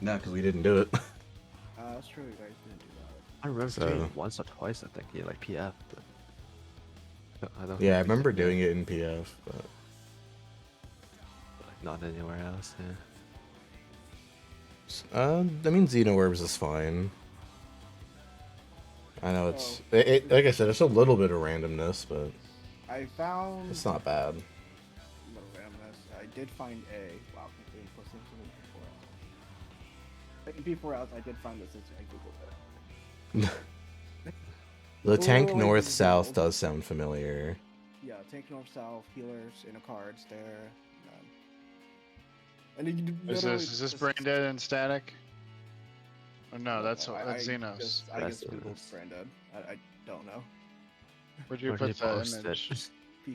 No, because we didn't do it. That's true. You guys didn't do that. I remember So- doing it once or twice, I think, yeah, like PF. But I don't. Yeah, I think we remember did doing it in PF, but like, not anywhere else. Yeah. I mean, Xenowerbs is fine. I know it's like I said, it's a little bit of randomness, but I found. it's not bad. Little randomness. I did find a. Wow, I'm plus in P4S. In P4S, I did find this. I googled it. The tank Oh, north it's south Googled. does sound familiar. Yeah, tank north south healers in a cards there. And then you Is this brain dead and static? Or no, that's Xenos. I That's just googled Xenos. brain dead. I don't know. Where'd you Where put did the post image? it?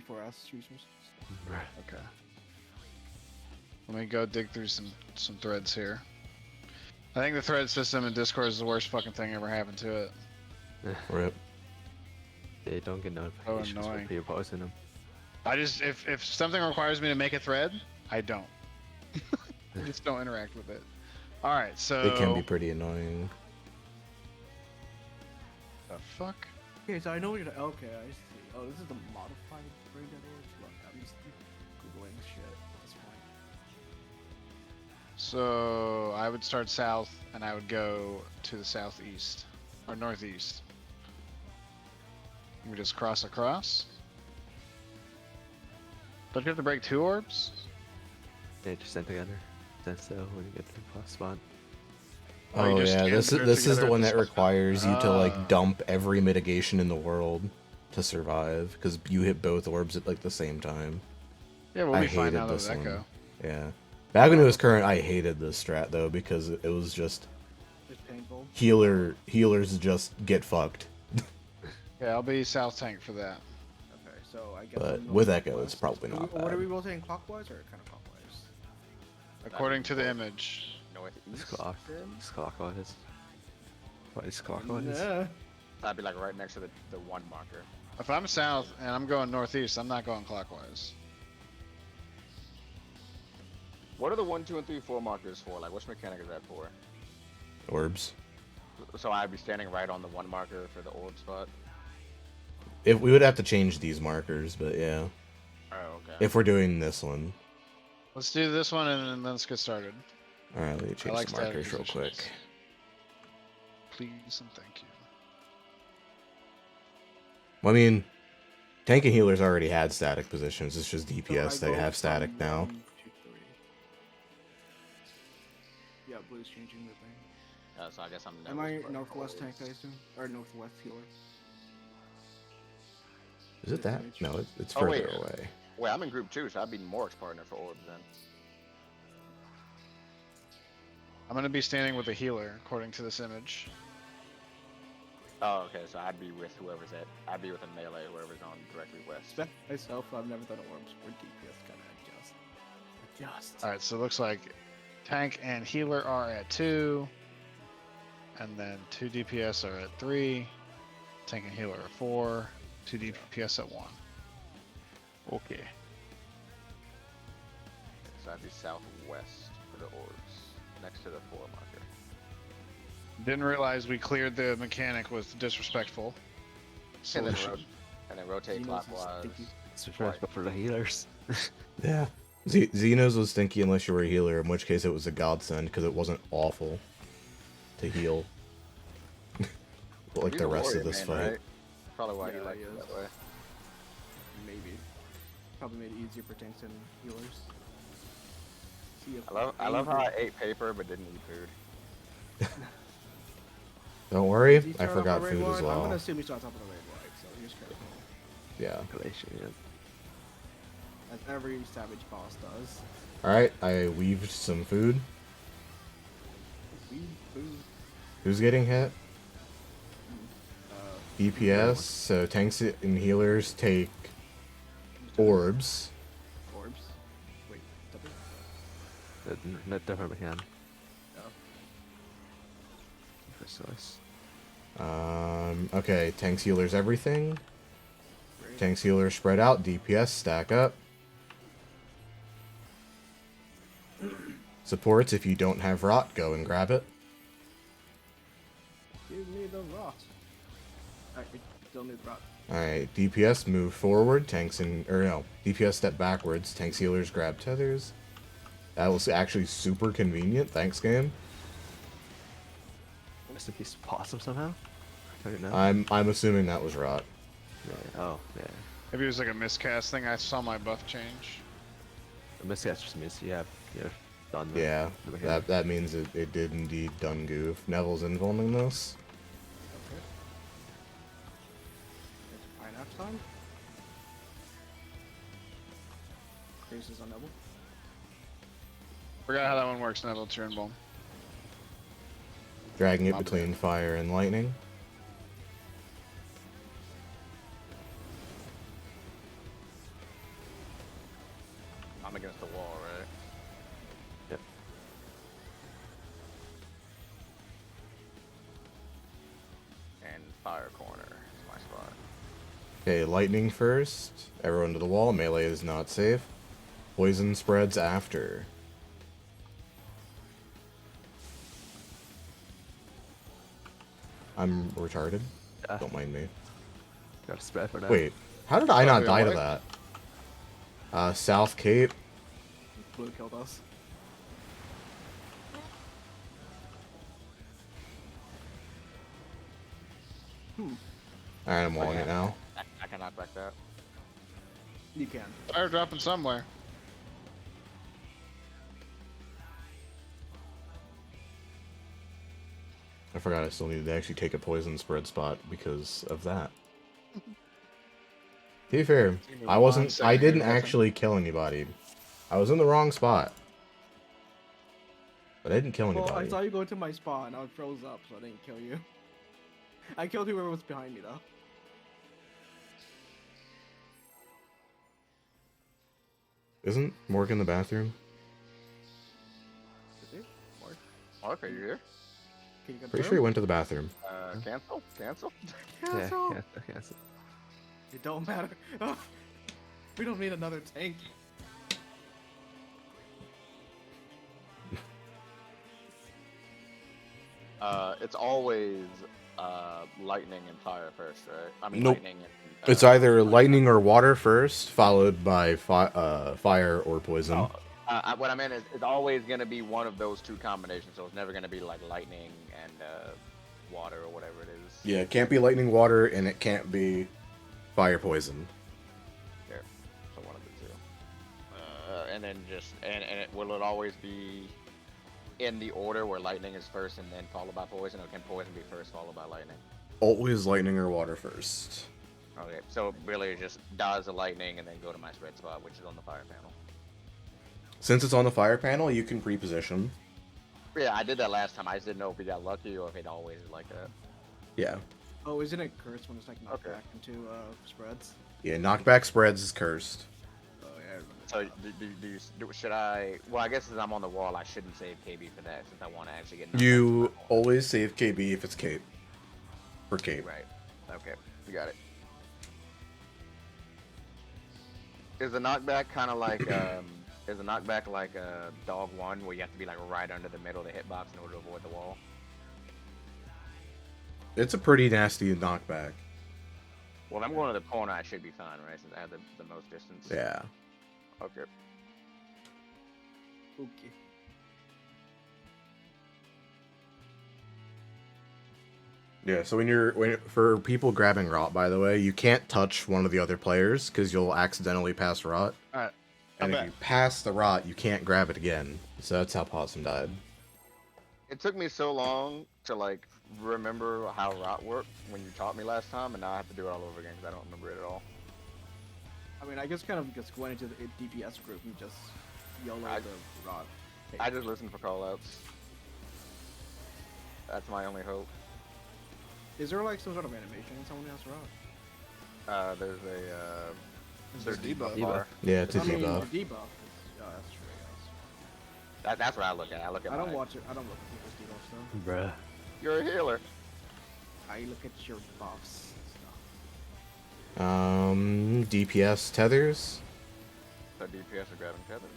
P4S users. Okay. Let me go dig through some threads here. I think the thread system in Discord is the worst fucking thing ever happened to it. Rip. They don't get notifications annoying. for people posting them. I just if something requires me to make a thread, I don't. I just don't interact with it. All right, so It can be pretty annoying. the fuck. Okay, so I know what you're. Okay, I see. Oh, this is the modified brain dead orgs. Look, I'm just googling shit at this point. So I would start south, and I would go to the southeast or northeast. We just cross across. Don't you have to break 2 orbs? They just send together. Then so when you get to the plus spot. Oh, you Oh just yeah, can't this put it is the together at one the that spot. requires you to Ah. like dump every mitigation in the world to survive because you hit both orbs at like the same time. Yeah, we'll I be fine hated now that this that one. go. Yeah. Back when it was current, I hated this strat though because it was just It's painful. healers just get fucked. Yeah, I'll be south tank for that. Okay, so I guess. But I'm going with Echo, it's west. probably not What are we bad. rotating clockwise or counterclockwise? According to the image. It's Northeast. clockwise. What is clockwise? Yeah. That'd be like right next to the 1 marker. If I'm south and I'm going northeast, I'm not going clockwise. What are the 1, 2, and 3, 4 markers for? Like, which mechanic is that for? Orbs. So I'd be standing right on the 1 marker for the orb spot. If we would have to change these markers, but yeah. Oh, okay. If we're doing this one. Let's do this one and then let's get started. Alright, let me change like the markers static real positions. quick. Please and thank you. Well, I mean, tank and healers already had static positions. It's just So DPS I that go have static from now. 1 to 3. Yeah, blue's changing the thing. So I guess I'm. Am never I spread northwest tank, forwards. I assume? Or northwest healer? Is it that? Image. No, it's Oh, further wait. away. Wait, I'm in group 2, so I'd be Morik's partner for orbs then. I'm gonna be standing with a healer according to this image. Oh, okay, so I'd be with whoever's at. I'd be with a melee, whoever's on directly west. Spec myself, I've never done orbs or DPS, gotta adjust. Adjust. Alright, so it looks like tank and healer are at 2. And then 2 DPS are at 3. Tank and healer are 4. 2 DPS at 1. Okay. So I'd be southwest for the orbs, next to the 4 marker. Didn't realize we cleared the mechanic with disrespectful. And then, solution. rotate Xenos is clockwise. sticky. It's respectful for the healers. Yeah. Xenos was stinky unless you were a healer, in which case it was a godsend because it wasn't awful to heal. Like He's the a rest warrior of this man, fight. right? Probably why he Yeah, likes he it is. that way. Maybe. Probably made it easier for tanks and healers. See if I love how I ate paper but didn't eat food. Don't worry, Is he I starting off forgot on food raid as one? I'm well. gonna assume he starts off on a raid wide, so he's careful. Yeah. Calculation, yeah. As every savage boss does. Alright, I weaved some food. Food. Who's getting hit? Uh, DPS, so tanks and healers take orbs. Orbs. Wait, double? Not different mechanic. No. Precise. Okay, tanks, healers, everything. Raid. Tanks, healers spread out, DPS stack up. Supports, if you don't have rot, go and grab it. Give me the rot. I still need rot. Alright, DPS move forward, tanks and... Or no, DPS step backwards, tanks healers grab tethers. That was actually super convenient, thanks game. Rest in peace, possum somehow. I don't know. I'm assuming that was rot. Yeah. Oh, yeah. Maybe it was like a miscast thing. I saw my buff change. The miscast just means you have done. Yeah, that means it did indeed done goof. Neville's invulning this. Okay. It's pineapple time. Faces on Neville. Forgot how that one works. Neville turn bomb. Dragging it My between fire and lightning. I'm against the wall, right? Yep. And fire corner is my spot. Okay, lightning first. Everyone to the wall. Melee is not safe. Poison spreads after. I'm retarded. Yeah. Don't mind me. Got a spread for now. Wait, how did I not we die to awake? that? South Cape. Blue killed us. Alright, I'm walling it now. I can knock back that. You can. Fire dropping somewhere. I forgot I still needed to actually take a poison spread spot because of that. To be fair, I didn't actually kill anybody. I was in the wrong spot. But I didn't kill Well, I anybody. saw you go into my spot and I froze up, so I didn't kill you. I killed whoever was behind me, though. Isn't Morgan in the bathroom? Is it? Mark? Mark, are you here? Can you Pretty sure he went to the bathroom. Cancel? Cancel? Cancel! Yeah. It don't matter. We don't need another tank. It's always lightning and fire first, right? I mean, Nope. lightning and... It's either lightning or water first, followed by fire or poison. What I meant is, it's always going to be one of those two combinations, so it's never going to be like lightning and water or whatever it is. Yeah, it can't be lightning water, and it can't be fire poison. There. So one of the two. And then just, will it always be in the order where lightning is first and then followed by poison, or can poison be first followed by lightning? Always lightning or water first. Okay, so really it just dodge the lightning and then go to my spread spot, which is on the fire panel. Since it's on the fire panel, you can pre-position. Yeah, I did that last time. I just didn't know if we got lucky or if it always is like that. Yeah. Oh, isn't it cursed when it's like knocked Okay. back into spreads? Yeah, knockback spreads is cursed. Oh yeah, I remember. So should I? Well, I guess since I'm on the wall, I shouldn't save KB for that since I want to actually get. You always save KB if it's Cape. For Cape. Right. Okay, you got it. Is the knockback kind of like is the knockback like dog one where you have to be like right under the middle of the hitbox in order to avoid the wall? It's a pretty nasty knockback. Well, if I'm going to the corner, I should be fine, right? Since I have the most distance. Yeah. Okay. Okay. Yeah, so for people grabbing rot, by the way, you can't touch one of the other players because you'll accidentally pass rot. Alright. And if you pass the rot, you can't grab it again. So that's how Possum died. It took me so long to like remember how rot worked when you taught me last time, and now I have to do it all over again because I don't remember it at all. I mean, I guess kind of just going into the DPS group and just YOLO the rod. I just listen for callouts. That's my only hope. Is there like some sort of animation when someone has rod? There's a There's debuff. bar. Yeah, it's a I mean, debuff. debuff. Oh, that's true. Yes. That's what I look at. I look at. I don't my- watch it. I don't look at people's debuffs though. Bruh. You're a healer. I look at your buffs and stuff. DPS tethers. So DPS are grabbing tethers.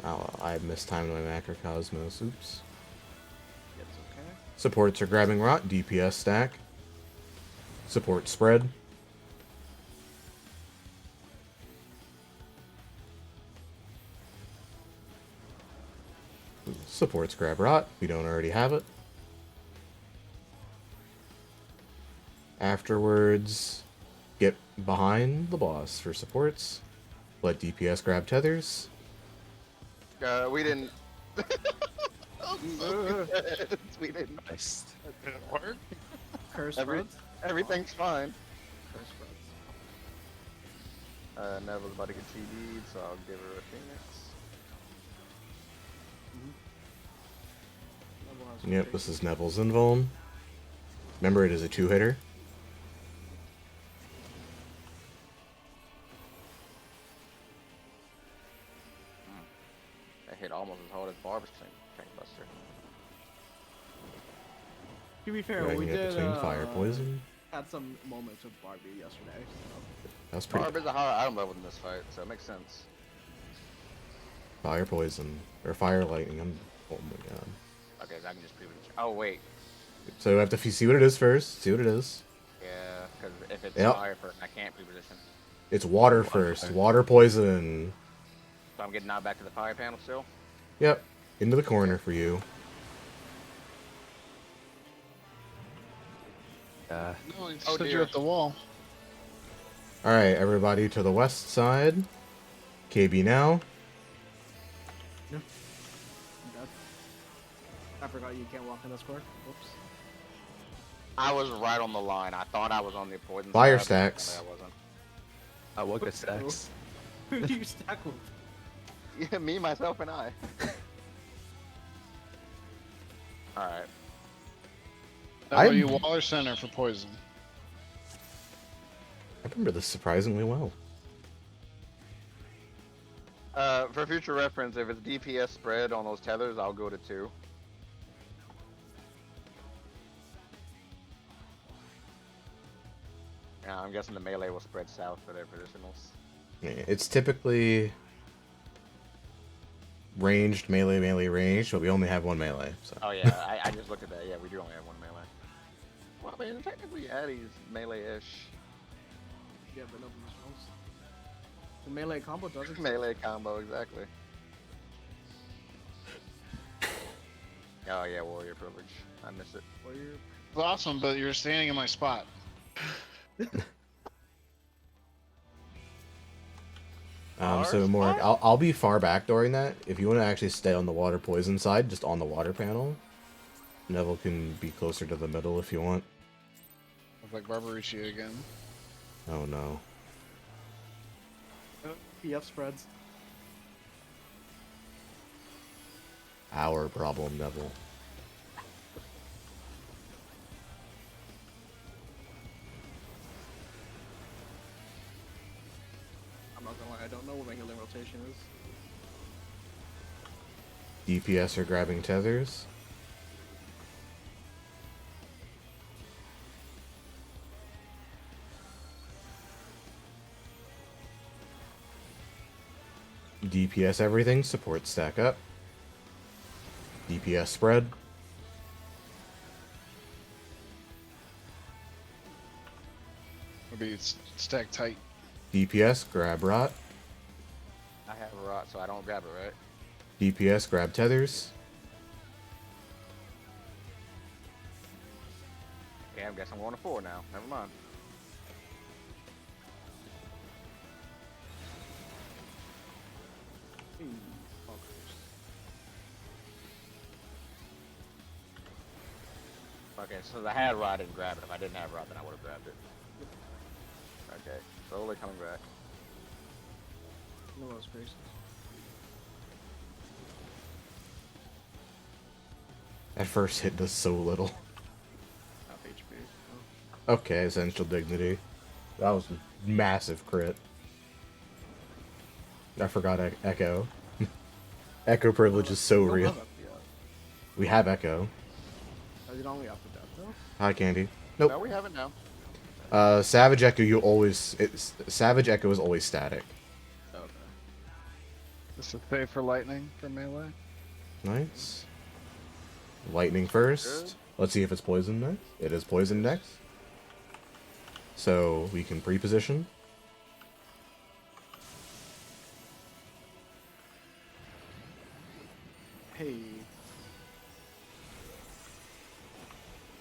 Oh, I mistimed my Macrocosmos. Oops. It's okay. Supports are grabbing Rot. DPS stack. Support spread. Supports grab Rot. We don't already have it. Afterwards, get behind the boss for supports. Let DPS grab tethers. We didn't. We didn't. Nice. Did it work? Curse Every- spreads. Everything's fine. Curse spreads. Neville's about to get TD'd, so I'll give her a Phoenix. Neville has Yep, big- this is Neville's invuln. Remember, it is a 2-hitter. That hit almost as hard as Barb's tank buster. To be fair, Going we in did between fire poison. had some moments with Barbie yesterday. So. That's pretty. Barb is a higher item level in this fight, so it makes sense. Fire poison or fire lightning. Oh my god. Okay, so I can just pre Oh wait, So we have to see what it is first. See what it is. yeah, because if it's Yep. fire first, I can't pre-position. It's water first. Water poison. So I'm getting knocked back to the fire panel still. Yep. Into the corner for you. Yeah. No, he Oh, stood you dear. at the wall. All right, everybody to the west side. KB now. That- I forgot you can't walk in this court. Whoops. I was right on the line. I thought I was on the poison. Fire side, but stacks. I wasn't. I woke at stacks. Who do you stack with? Yeah, me, myself, and I. All right. How about I'm- you Waller Center for poison? I remember this surprisingly well. For future reference, if it's DPS spread on those tethers, I'll go to 2. Yeah, I'm guessing the melee will spread south for their positionals. Yeah, it's typically ranged, melee, ranged, but we only have one melee. So. Oh yeah, I just looked at that. Yeah, we do only have one melee. Well, I mean, technically Addie's melee-ish. Yeah, but no positionals. The melee combo doesn't. Melee combo, exactly. Oh yeah, warrior privilege. I miss it. Warrior. It's awesome, but you're standing in my spot. So more, I'll be far back during that. If you want to actually stay on the water poison side, just on the water panel, Neville can be closer to the middle if you want. Look like Barbarucci again. Oh no. PF spreads. Our problem, Neville. I'm not gonna lie, I don't know what my healing rotation is. DPS are grabbing tethers. DPS everything, support stack up. DPS spread. Maybe it's stacked tight. DPS grab rot. I have a rot, so I don't grab it, right? DPS grab tethers. Okay, I guess I'm going to 4 now. Never mind. Hey, fuckers. Okay, so I had rot and grab it. If I didn't have rot, then I would have grabbed it. Okay, slowly coming back. No those graces. That first hit does so little. Half HP. Okay, essential dignity. That was a massive crit. I forgot Echo. Echo privilege is so We don't real. have FPS. We have Echo. Is it only after death though? Hi, Candy. Nope. No, we haven't now. Savage Echo, Savage Echo is always static. Okay. This is safe for lightning for melee. Nice. Lightning first. Good. Let's see if it's poison next. It is poison next. So we can pre-position. Hey.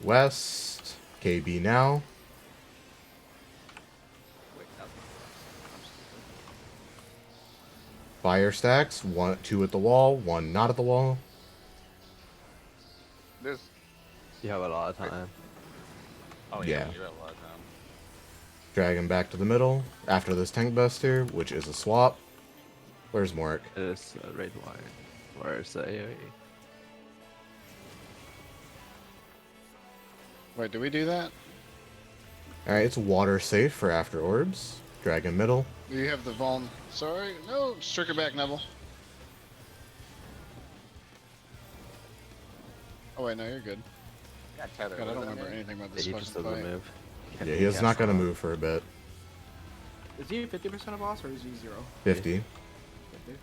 West. KB now. Wait, that's not west. I'm stupid. Fire stacks. 2 at the wall, 1 not at the wall. This. You have a lot of time. Oh Yeah. yeah, you have a lot of time. Drag him back to the middle. After this tank buster, which is a swap. Where's Morik? It is raid wire. Where's the AoE? Wait, do we do that? Alright, it's water safe for after orbs. Drag him middle. Do you have the vuln? Sorry, no. Striker back, Neville. Oh wait, no, you're good. Got tether. God, I don't wasn't remember it? anything about Yeah, this he fucking just doesn't fight. move. Yeah, he is not going to move for a bit. Is he 50% of boss or is he 0? 50. 50?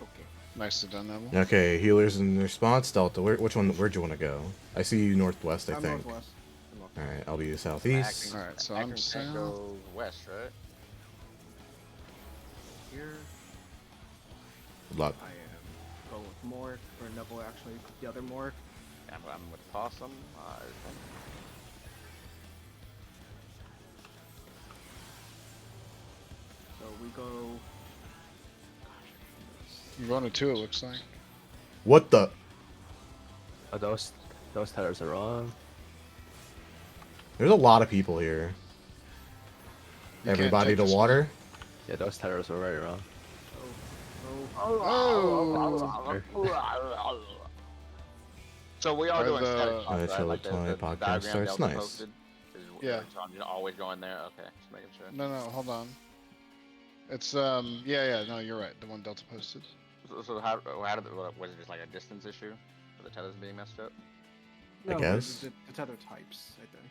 Okay. Nice to done, Neville. Okay, healers in response. Delta, where'd you want to go? I see you northwest, I I'm think. northwest. I'm northwest. Alright, I'll be southeast. Acting- Alright, so acting I'm tank south. goes west, right? Here, Good luck. I am going with Mork, or Neville actually, the other Mork. I'm with Possum. I think. So we go. You're on a 2, it looks like. What the? Oh, those tethers are wrong. There's a lot of people here. You can't Everybody take to this one. water? Yeah, those tethers were very wrong. Oh! So we are Are doing the- static Uh, shots, right? chill Like till the podcast diagram starts. Delta Nice. posted is Yeah. So I'm just always going there. Okay, just making sure. No, hold on. It's, yeah, no, you're right. The one Delta posted. So how did was it just like a distance issue for the tethers being messed up? I No, guess. it's other types, I think.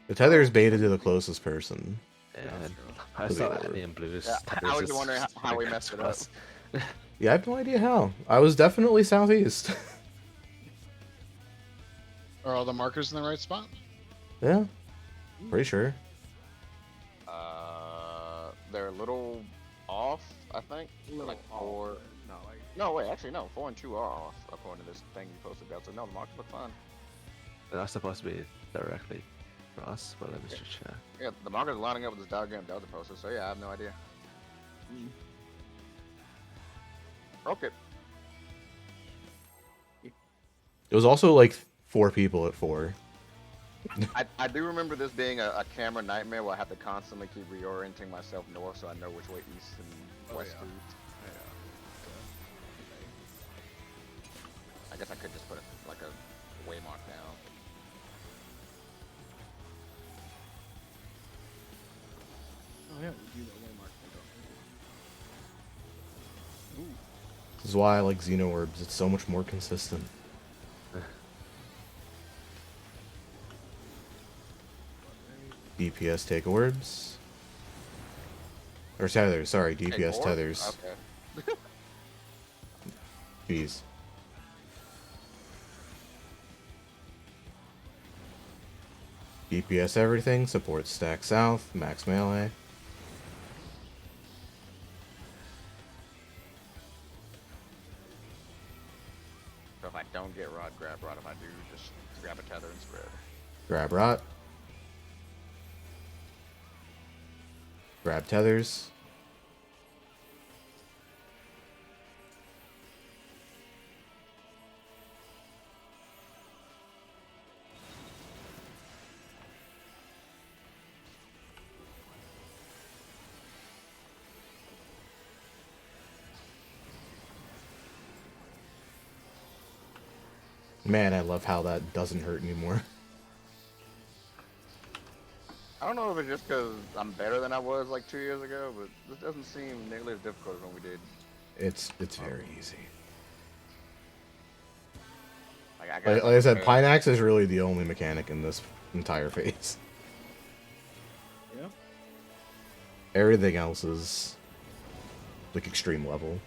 The tether is baited to the closest person. And that's true. I Could saw be any in blues. Yeah, tethers I was just wondering how we like messed it up. cross. Yeah, I have no idea how. I was definitely southeast. Are all the markers in the right spot? Yeah, pretty sure. They're a little off, I think. Little Like off, 4. but not like. No, wait, actually no. 4 and 2 are off according to this thing you posted, Delta. No, the markers look fine. They're not supposed to be directly cross, but let me just check. Yeah, the markers are lining up with this diagram Delta posted. So yeah, I have no idea. Mm. Okay. It was also like 4 people at 4. I do remember this being a camera nightmare where I have to constantly keep reorienting myself north so I know which way east and west yeah. is. I guess I could just put like a waymark down. Oh yeah, we do that waymark thing, don't we? This is why I like Xeno Orbs. It's so much more consistent. DPS take orbs. Or tethers, sorry, Hey, DPS more? tethers. Okay. Jeez. DPS everything, supports stack south, max melee. So if I don't get rod, grab rod. If I do, just grab a tether and spread. Grab rot. Grab tethers. Man, I love how that doesn't hurt anymore. I don't know if it's just because I'm better than I was like 2 years ago, but this doesn't seem nearly as difficult as when we did. It's very easy. Like I, Like I said, Pinax is really the only mechanic in this entire phase. Yeah. Everything else is like extreme level.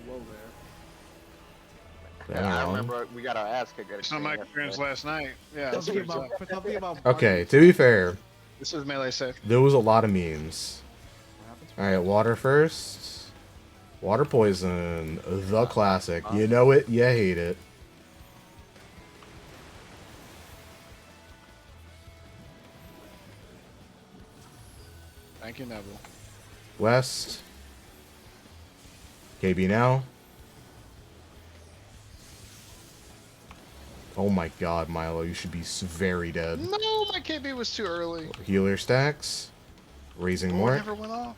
Whoa there. But I I don't know. remember we got our ass kicked at Some of my experience last night. Yeah, that's Something pretty about, tough. something about Okay, to be fair, This is melee safe. there was a lot of memes. Alright, water first. Water poison. The classic. You know it, you hate it. Thank you, Neville. West. KB now. Oh my god, Milo, you should be very dead. No, my KB was too early. Healer stacks. Raising Oh, more. it never went off.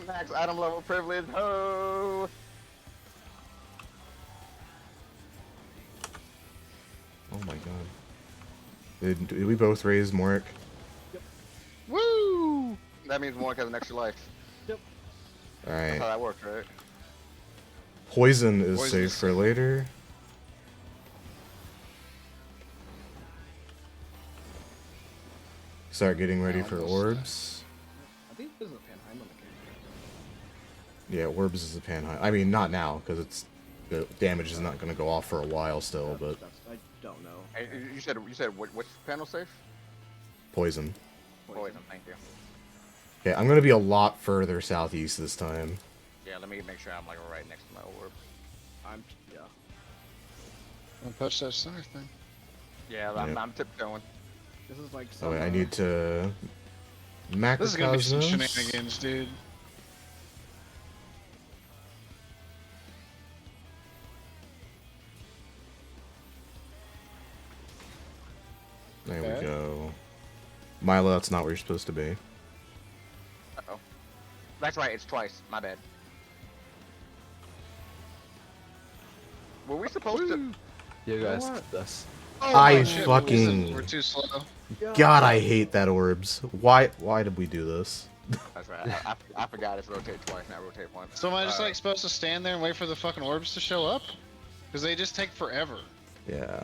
Max item level privilege. Ho! Oh my god. Did we both raise Morik? Woo! That means Mork has an extra life. That's Alright. how that works, right? Poison is Poison safe for later. Start getting ready for orbs. I think this is a Panheim on the game. Yeah, orbs is a Panheim. I mean, not now, because it's the damage is not going to go off for a while still, but I don't know. Hey, you said which panel safe? poison. Poison. Thank you. Okay, I'm going to be a lot further southeast this time. Yeah, let me make sure I'm like right next to my orb. Yeah. Don't touch that center thing. Yeah, Yep. I'm tiptoeing. This is like Oh, wait, I some, need to... This is gonna be some Macrocosmos? shenanigans, dude. There Okay. we go. Milo, that's not where you're supposed to be. Uh-oh. That's right, it's twice. My bad. Were we supposed to... You guys, what? that's Oh, I my shit, fucking- we're too slow. God, I hate that orbs. Why did we do this? That's right. I forgot it's rotate twice, not rotate once. So am I just like supposed to stand there and wait for the fucking orbs to show up? Because they just take forever. Yeah.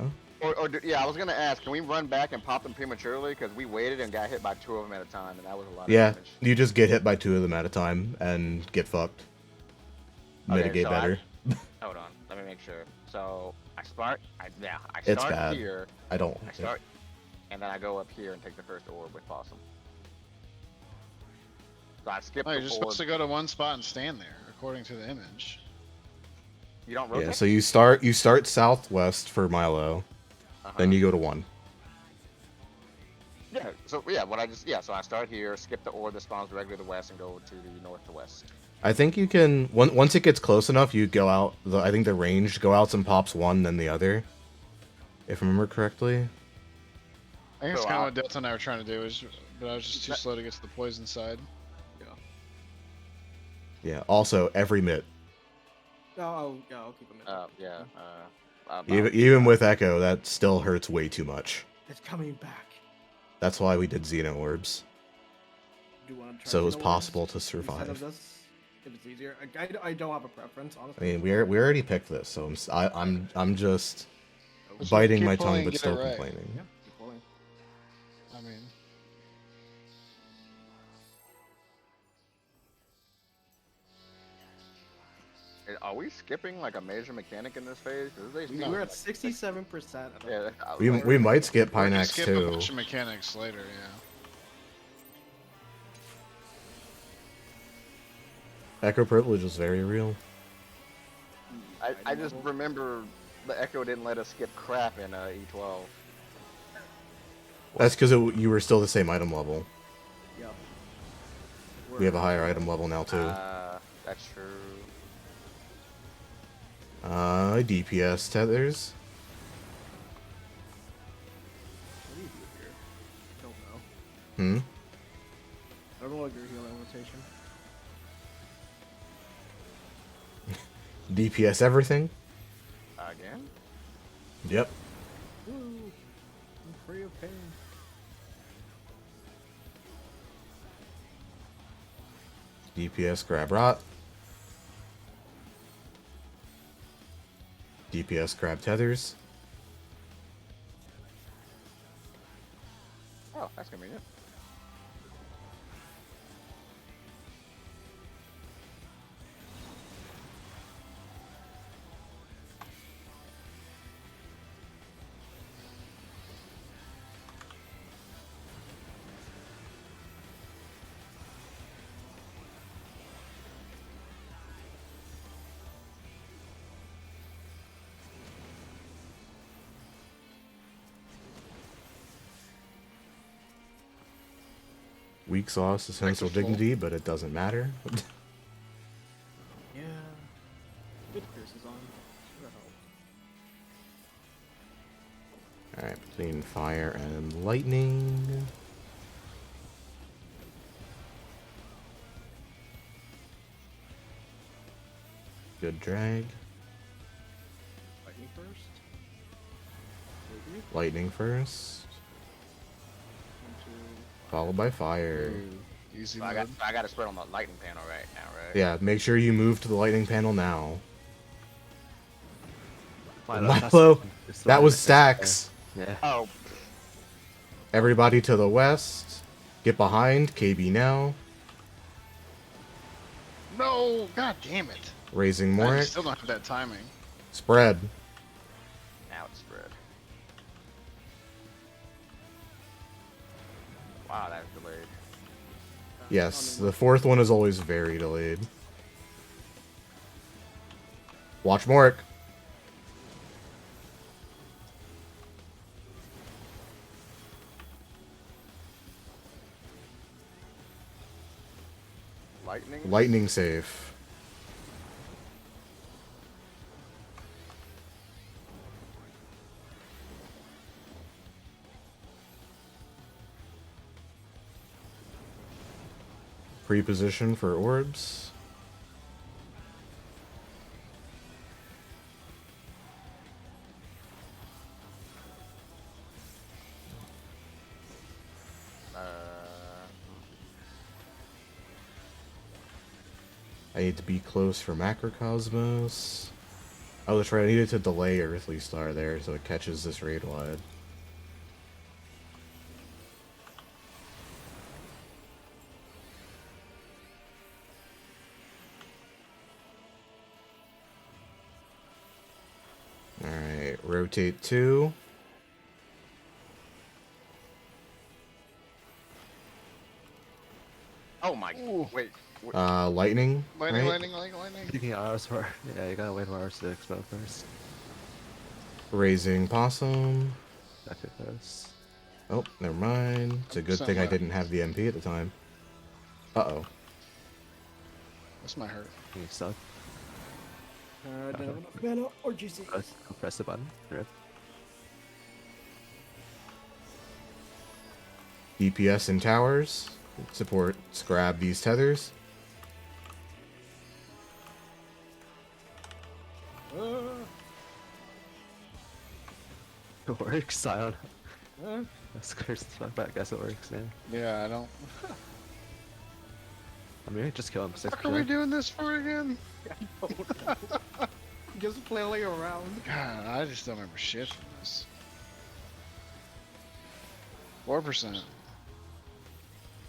Yeah, I was gonna ask, can we run back and pop them prematurely? Because we waited and got hit by 2 of them at a time, and that was a lot Yeah, of damage. you just get hit by 2 of them at a time and get fucked. Okay, Mitigate so better. Hold on, let me make sure. So I start It's bad. here. I don't. I start, and then I go up here and take the first orb with Possum. So I skip Oh, the you're just orb. supposed to go to one spot and stand there, according to the image. You don't rotate. Yeah, so you start southwest for Milo, then you go to 1. Yeah. So so I start here, skip the orb that spawns directly to the west, and go to the north to west. I think you can once it gets close enough, you go out. I think the range go outs and pops one, then the other. If I remember correctly. I think it's So, kind of what Delta and I were trying to do, but I was just too slow to get to the poison side. Yeah. Also, every mitt. Oh, yeah, I'll keep him in. Yeah. Even with Echo, that still hurts way too much. It's coming back. That's why we did Xeno orbs, Do you want to try so it was Xeno possible Orbs to instead of survive. this? If it's easier, I don't have a preference, I honestly. mean, we already picked this, so I'm just Just biting keep my pulling tongue and but get it still right. complaining. Yeah, keep pulling. I mean, Are we skipping like a major mechanic in this phase? 'Cause this phase We're at like- 67%. Yeah. We might skip we're gonna Pineax skip a too. bunch of mechanics later, yeah. Echo privilege is very real. I just remember the Echo didn't let us skip crap in E12. That's because you were still the same item level. Yep. We have a higher item level now too. That's true. DPS tethers. What do you do here? I don't know. Hmm. I don't know what your healing rotation. DPS everything. Again? Yep. Woo! I'm free of pain. DPS grab rot. DPS grab tethers. Oh, that's convenient. Weak sauce, essential full. dignity, but it doesn't matter. Yeah. Good Pierce is on. Should help. Alright, between fire and lightning. Good drag. Lightning first. Maybe. Lightning first, 1, 2. followed by fire. Easy So I mode. got to spread on the lightning panel right now, right? Yeah, make sure you move to the lightning panel now. Milo, Milo, that's that fine, was that's stacks. fine. Yeah. Oh, Everybody to the west. Get behind. KB now. No! God damn it! Raising I Morik. still don't have that timing. Spread. now it's spread. Wow, that's delayed. Yes, the fourth one is always very delayed. Watch Morik. Lightning? Lightning safe. Pre-position for orbs. Uh, I need to be close for Macrocosmos. Oh, that's right. I needed to delay Earthly Star there so it catches this raid wide. Alright, rotate 2. oh my, Ooh. wait. Lightning. Lightning, right? lightning. Taking hours for. Yeah, you gotta wait for hours to explode first. Raising Possum. Back to first. Oh, never mind. It's a good thing I Somewhat. didn't have the MP at the time. Uh-oh. This might hurt. You suck. Don't have enough mana or GC. Press the button. Rip. DPS and towers. Supports grab these tethers. It works. I don't know. Uh, That's cursed as fuck, but I guess it works, man. Yeah, I don't. I mean, just kill him. 6%. What are we doing this for again? just flailing around. God, I just don't remember shit from this. 4%.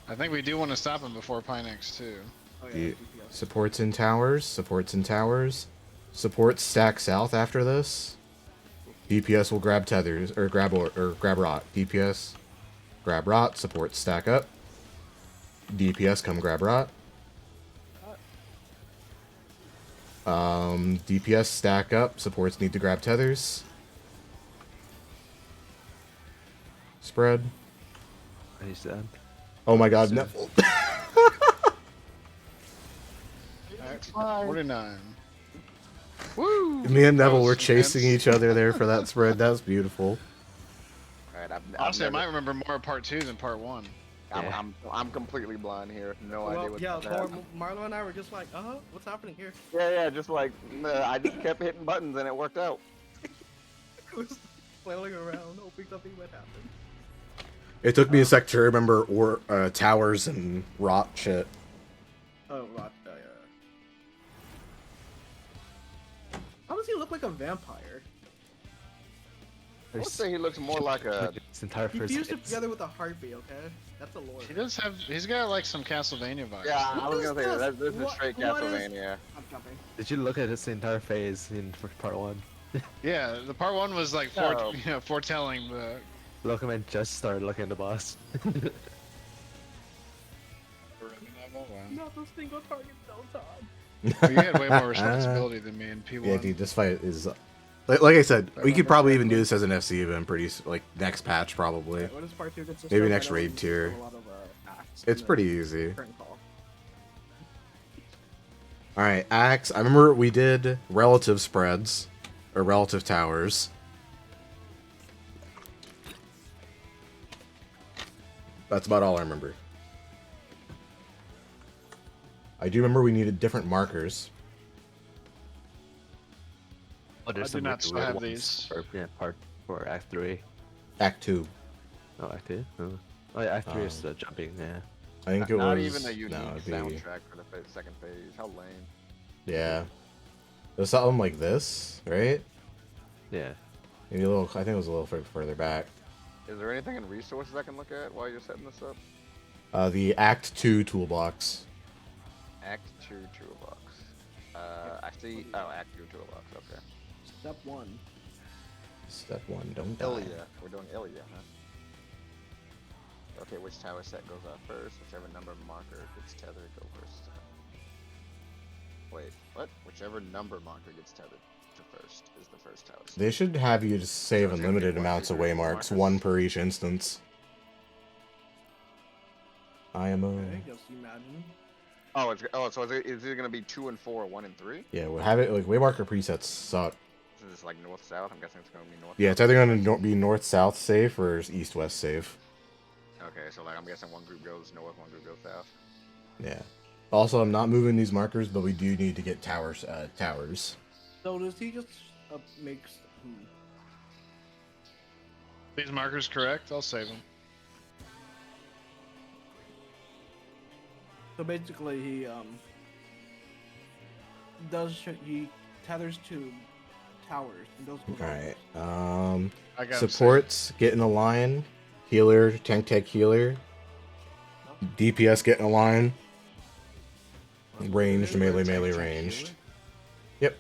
I think we do want to stop him before Pinex too. Oh, yeah, The DPS. supports in towers. Supports in towers. Supports stack south after this. DPS will grab tethers or grab rot. DPS grab rot. Supports stack up. DPS come grab rot. DPS stack up. Supports need to grab tethers. Spread. He's dead. Oh my god, no. 49. Woo! Me and Neville That were was chasing intense. each other there for that spread. That was beautiful. Alright, I've Honestly, I never- might remember more of part 2 than part 1. Yeah. I'm completely blind here. No idea Well, what's yeah, happening. Marlo and I were just like, what's happening here? Yeah, just like I just kept hitting buttons and it worked out. It was flailing around, hoping something would happen. It took me a sec to remember towers and rot shit. Oh, right, yeah. How does he look like a vampire? I would say he looks more like a. His entire He first fused it hit. together with a heartbeat, okay? That's a lore. He does have. He's got like some Castlevania vibes. Yeah, I What was is gonna say this? that this is What- straight what is- Castlevania. I'm jumping. Did you look at his entire phase in part 1? Yeah, the part 1 was like No. foretelling the. Locoman just started looking at the boss. Not the single target cell time. Well, you had way more responsibility than me in P1. Yeah, dude, this fight is like I said. We could probably even do this as an FC event, pretty like next patch probably. What is part 2 consist Maybe of? next I know raid we tier. have a lot of acts. It's pretty easy. Current call. All right, acts. I remember we did relative spreads or relative towers. That's about all I remember. I do remember we needed different markers. Oh, there's I do some not weird have ones these. For, yeah, part for Act 3. Act 2. Oh, Act 2? Oh, yeah, Act 3 is jumping, yeah. I think it Not was... even a unique no, it'd be... soundtrack for the second phase. How lame. Yeah. It was something like this, right? Yeah. Maybe a little... I think it was a little further back. Is there anything in resources I can look at while you're setting this up? The Act 2 toolbox. Act 2 toolbox. I see. Oh, Act 2 toolbox. Okay. Step 1. Step 1, don't die. Ilya. We're doing Ilya, huh? Okay, which tower set goes out first? Whichever number marker gets tethered, go first. Wait, what? Whichever number marker gets tethered to first is the first tower set. They should have you just save So it's gonna be unlimited one, amounts two, of three, waymarks, four markers? one per each instance. IMO. Okay, just imagine. So is it gonna be 2 and 4, 1 and 3? Yeah, we'll have it, like, waymarker presets suck. Is this like north south? I'm guessing it's gonna be north. Yeah, it's either going to be north-south safe or east-west safe. Okay, so like I'm guessing one group goes north, one group goes south. Yeah. Also, I'm not moving these markers, but we do need to get towers. So does he just make... These markers correct? I'll save them. So basically, he he tethers to towers and those go Alright. I got 'em Supports, get in a line. Healer, tank tech healer. DPS, get in a line. Ranged, melee, Tank, ranged. healer? Yep.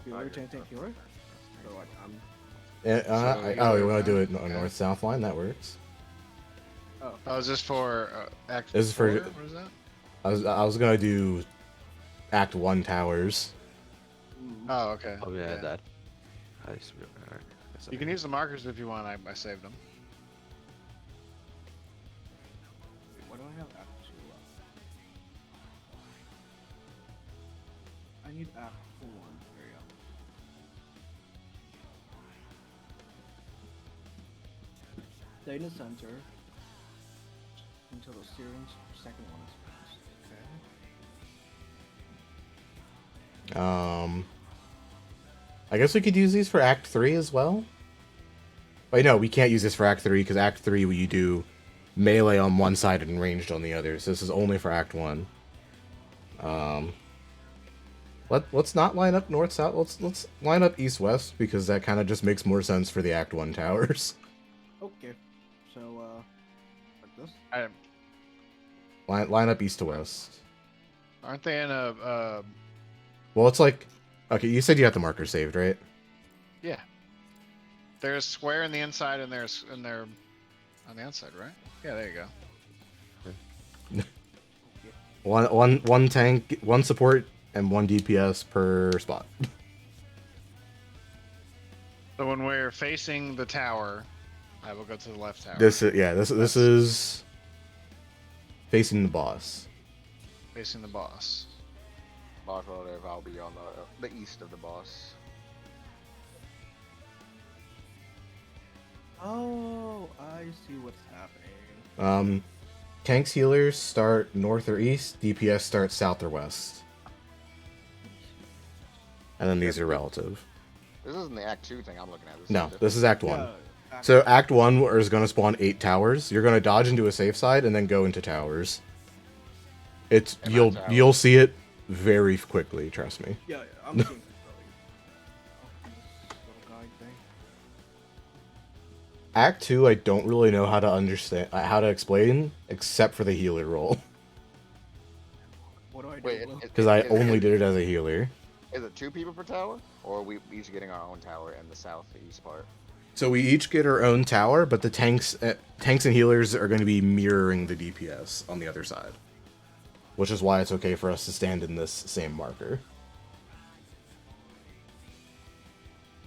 Healer, tank, healer. So like I'm... Oh, you want to do it on north-south line? That works. Oh, is this for Act This is for- 4? What is that? I was gonna do Act 1 towers. Oh, okay. Oh, yeah, that. I just remember. You can use the markers if you want. I saved them. What do I have Act 2? I need Act 1. There you go. Stay in the center until the series second one is finished. Okay. I guess we could use these for Act 3 as well. Wait, no, we can't use this for Act 3, because Act 3 you do melee on one side and ranged on the other, so this is only for Act 1. Let's not line up north-south, let's line up east-west, because that kind of just makes more sense for the Act 1 towers. Okay. So, like this? Line up east to west. Aren't they in a? Well, it's like... Okay, you said you have the marker saved, right? Yeah. There's square in the inside, and there's on the outside, right? Yeah, there you go. One tank, one support, and one DPS per spot. So when we're facing the tower, I will go to the left tower. This is facing the boss. Facing the boss. Boss relative, I'll be on the east of the boss. Oh, I see what's happening. Tanks healers start north or east. DPS starts south or west. And then these are relative. This isn't the Act 2 thing I'm looking at. No, this is Act 1. Yeah, Act So Act 1 is going to spawn 8 towers. You're going to dodge into a safe side and then go into towers. It's And you'll that's how- you'll see it very quickly, trust me. Yeah, I'm seeing it. This little guy thing. Act 2 I don't really know how to explain except for the healer role, What do I do? Wait, Will? because I only did it as a healer. Is it 2 people per tower? Or are we each getting our own tower in the southeast part? So we each get our own tower, but the tanks and healers are going to be mirroring the DPS on the other side. Which is why it's okay for us to stand in this same marker.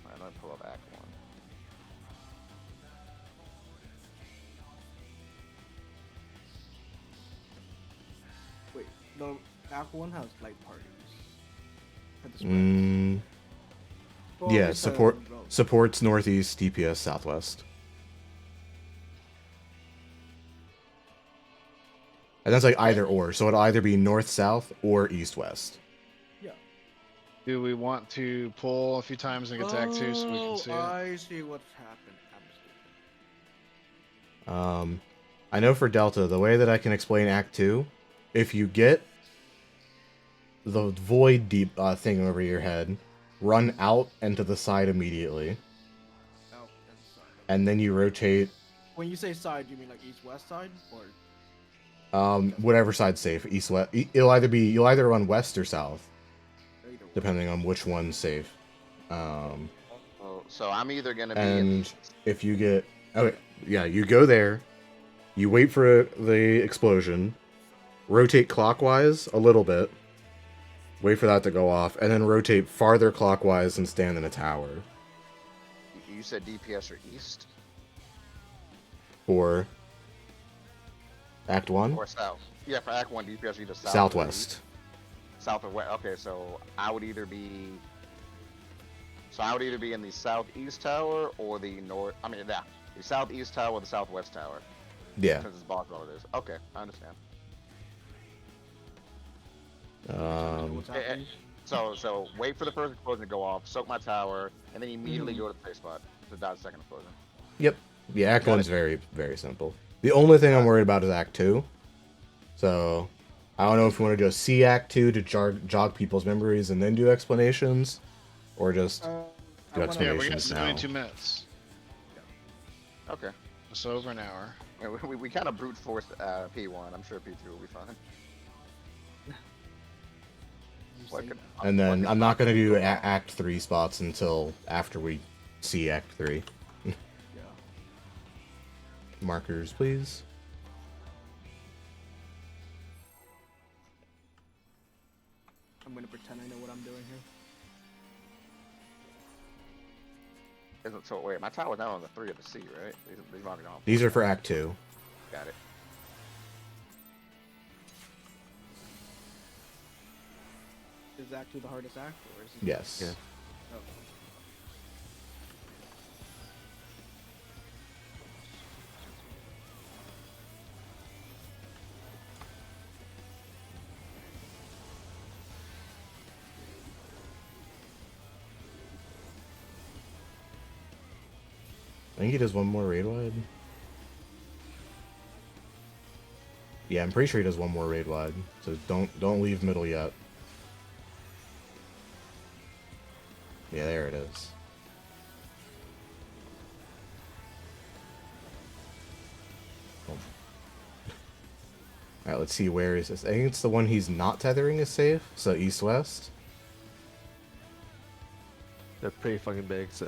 Alright, let me pull up Act 1. the Act 1 has light parties. At the spread. Well, Yeah, we said road. supports northeast, DPS southwest. And that's like either or, so it'll either be north-south or east-west. Yeah. Do we want to pull a few times and get to Act 2 so we can see it? I see what's happened. I'm stupid. I know for Delta, the way that I can explain Act 2, if you get the void deep thing over your head, run out and to the side immediately, Out and side. and then you rotate When you say side, you mean like east-west side, or whatever side's safe, east-west. You'll either run west or south, either way? depending on which one's safe. So I'm either gonna be in And if you get you go there, you wait for the explosion, rotate clockwise a little bit, wait for that to go off, and then rotate farther clockwise and stand in a tower You said DPS or east for Act 1. or south? Yeah, for Act 1, DPS either south or Southwest. east. South or west. Okay, so I would either be. So I would either be in the southeast tower or the north. I mean, yeah, the southeast tower or the southwest tower. Yeah. Because it's boss relatives. Okay, I understand. What's happening? So wait for the first explosion to go off, soak my tower, and then immediately go to the safe spot to dodge the second explosion. Yep. Yeah, Act 1's very, very simple. The only thing I'm worried about is Act 2. So, I don't know if you want to just see Act 2 to jog people's memories and then do explanations, or just do I wanna- Yeah, we got explanations now. 22 minutes. Okay. Just over an hour. Yeah, we kind of brute forced P1. I'm sure P2 will be fine. You What say could- that. And then I'm not going to do Act 3 spots until after we see Act 3. Yeah. Markers, please. I'm gonna pretend I know what I'm doing here. Isn't so? Wait, my tower's down on the 3 of the C, right? These markers on. These are for Act 2. Got it. Is Act 2 the hardest act, or is it? Yes. Yeah. Oh. I think he does one more raid wide. Yeah, I'm pretty sure he does one more raid wide. So don't leave middle yet. Yeah, there it is. Alright, let's see, where is this? I think it's the one he's not tethering is safe, so east-west. They're pretty fucking big, so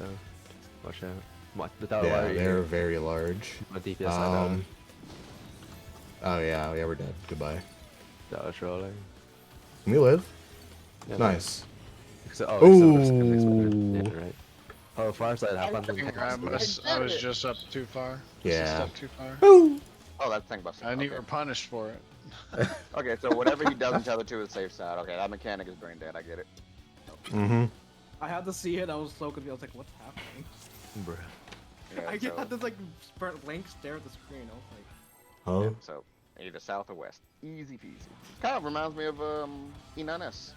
watch out. The tower Yeah, wire, they're very large. my DPS side Oh yeah, we're dead. Goodbye. that was rolling. Can we live? Yeah, Nice. So, oh, so Ooh. yeah, right. Oh, far side happened. I was just up too far. Just a Yeah. step too far. Oh, that's the thing about. And you Okay. were punished for it. Okay, so whatever he doesn't tell the two is safe side. Okay, that mechanic is brain dead. I get it. Mm-hmm. I had to see it. I was so confused. I was like, "What's happening?" Bruh. Yeah, I so, had this like blank stare at the screen. I was like, Huh? so either south or west. Easy peasy. Kind of reminds me of E9S.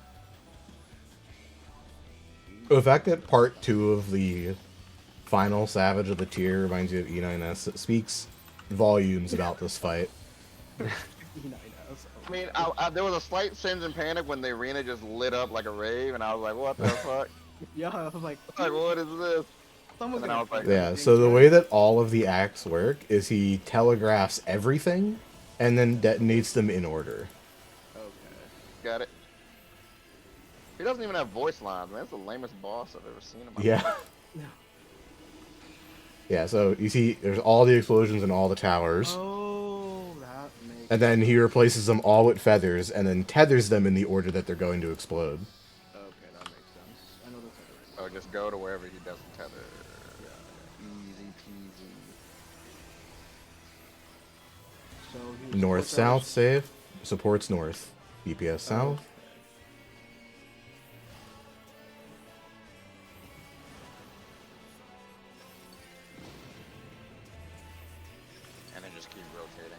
The fact that part 2 of the final Savage of the Tier reminds you of E9S, it speaks volumes about this fight. "E9S." I mean, there was a slight sense in panic when the arena just lit up like a rave, and I was like, "What the fuck? Yeah, I was like, Like, what is this?" someone's And then I gonna was like- find Yeah, something, so the right? way that all of the acts work is he telegraphs everything and then detonates them in order. Okay. Got it. He doesn't even have voice lines, man. That's the lamest boss I've ever seen in my Yeah. life. No. Yeah, so you see there's all the explosions in all the towers. Oh, that makes. And then he replaces them all with feathers and then tethers them in the order that they're going to explode. Okay, that makes sense. I know this already. So just go to wherever he doesn't tether. Easy peasy. So he was North, supposed to have- south, safe. Supports north. DPS south. And then just keep rotating.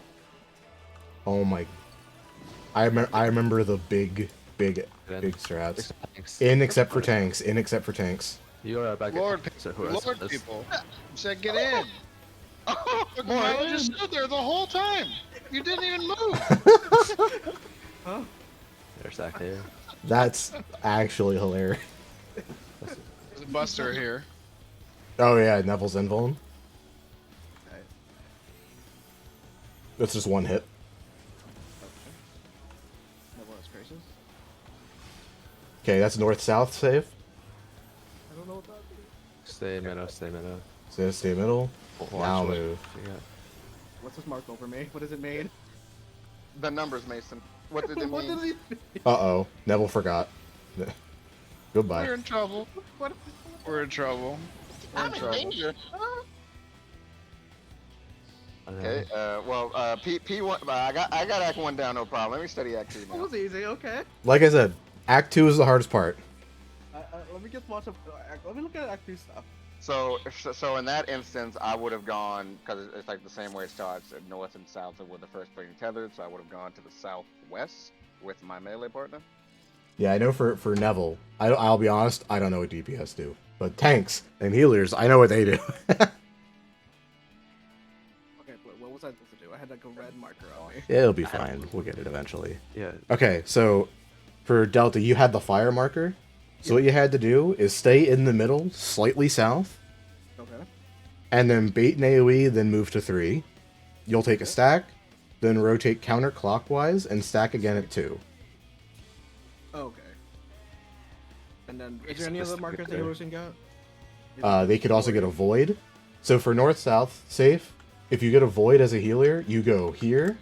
Oh my! I remember the big strats. Thanks. In except for tanks. In except for tanks. You're back. Lord, So who else Lord is- people. Said get in. Oh, I just stood there the whole time. You didn't even move. Huh? There's Zach there. That's actually hilarious. There's a Buster here. Oh yeah, Neville's invuln. Okay. That's just one hit. Neville has graces. Okay, that's north-south save. I don't know what that is. Stay middle, stay middle. So stay middle. Now Watch what move. you got. What's this mark over me? What does it mean? The numbers, Mason. What did it What mean? does it mean? Uh-oh. Neville forgot. Goodbye. We're in trouble. What? We're in trouble. We're in I'm in trouble. danger. And Okay. then- Well. P1. I got Act 1 down. No problem. Let me study Act 2 That now. was easy. Okay. Like I said, Act 2 is the hardest part. Let me just watch. Let me look at Act 2 stuff. So in that instance, I would have gone because it's like the same way it starts. North and south were the first being tethered, so I would have gone to the southwest with my melee partner. Yeah, I know for Neville. I'll be honest, I don't know what DPS do. But tanks and healers, I know what they do. Okay, but what was I supposed to do? I had like a red marker on me. It'll be fine. We'll get it eventually. Yeah. Okay, so for Delta, you had the fire marker. So what you had to do is stay in the middle, slightly south, Okay. and then bait an AoE, then move to 3. You'll take a stack, then rotate counterclockwise, and stack again at 2. Okay. And then, is there any other markers that you can get? They could also get a void. So for north-south safe, if you get a void as a healer, you go here,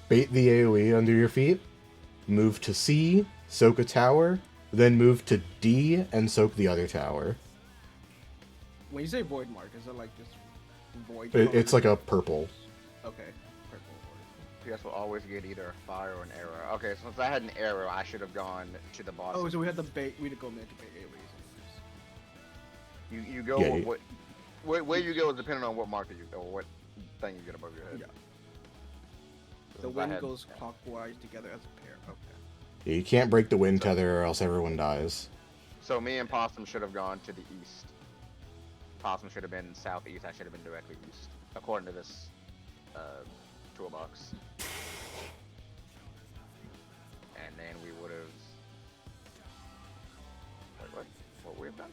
bait the AoE under your feet, move to C, soak a tower, then move to D and soak the other tower. When you say void mark, is it like just void? It's color? like a purple. Okay. Purple. PS will always get either a fire or an arrow. Okay, so since I had an arrow, I should have gone to the boss. Oh, so we had to bait. We had to go mid to bait AoEs. You go Yeah, you- where you go is depending on what marker you or what thing you get above your head. Yeah. So The since I wind had- goes clockwise together as a pair. Okay. Yeah, you can't break the wind tether or else everyone dies. So me and Possum should have gone to the east. Possum should have been southeast. I should have been directly east, according to this toolbox. And then we would have. Wait, what we have done?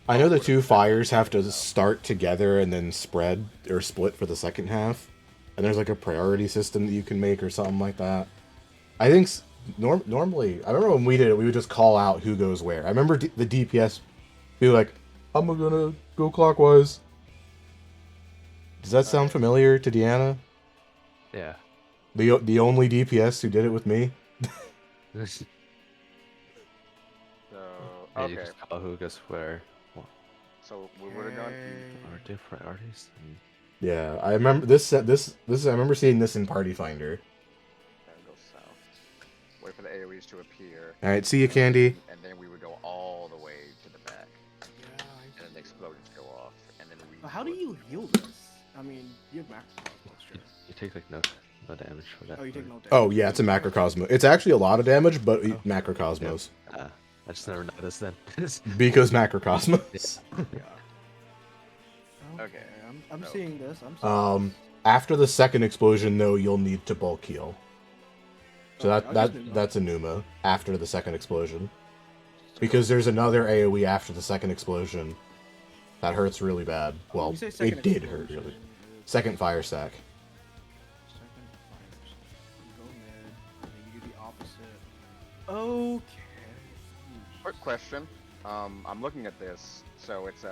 I know the two fires have to start together and then spread or split for the second half. And there's like a priority system that you can make or something like that. I think normally, I remember when we did it, we would just call out who goes where. I remember the DPS be like, I'm gonna go clockwise. Does that sound familiar to Deanna? Yeah. The only DPS who did it with me? Yeah, So you okay, just call who goes where. What so we would have gone. are different artists? Yeah, I remember this. I remember seeing this in Party Finder. Then go south. Wait for the AoEs to appear. All right, see you, Candy. And then we would go all the way to the back, Yeah. and then the explosions go off, and then we. How do you heal this? I mean, you have max sure. You take like no damage for that. Oh, you take no damage. Oh yeah, it's a macrocosmos. It's actually a lot of damage, but macrocosmos I just never noticed then. because macrocosmos. Yeah. Okay. I'm No. seeing this. I'm seeing After the second explosion, though, you'll need to bulk heal. So Okay, I just knew that. that's a Numa after the second explosion, because there's another AOE after the second explosion that hurts really bad. Well, You say second it did hurt explosion really. is- Second fire stack. Second fires. You go mid, and then you do the opposite. Okay. Quick question. I'm looking at this, so it's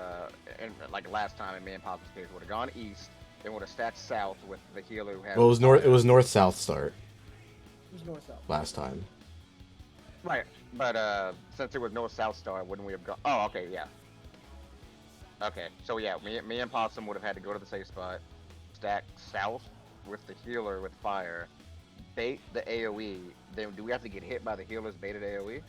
and like last time in me and Pop's case, would have gone east, then would have stacked south with the healer who had. Well, it was north. It was north-south start Who's north south? last time. Right, but since it was north south star, wouldn't we have gone? Oh, okay, yeah. Okay, so yeah, me and Possum would have had to go to the safe spot, stack south with the healer with fire, bait the AoE, then do we have to get hit by the healer's baited AoE?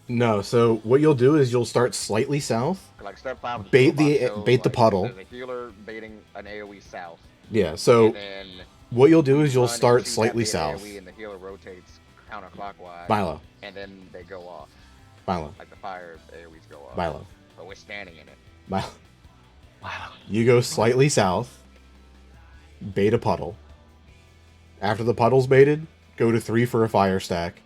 No, so what you'll do is you'll start slightly south, 'Cause, like step 5 of the bait toolbox shows bait the like puddle. there's a healer baiting an AoE south, Yeah, and so then what you'll do we is you'll run start into that slightly baited south. AoE and the healer rotates counterclockwise, Milo, and then they go off. Milo, Like the fire AoEs go off. Milo, But we're standing in it. Milo. Wow. You go slightly south, bait a puddle. After the puddle's baited, go to 3 for a fire stack.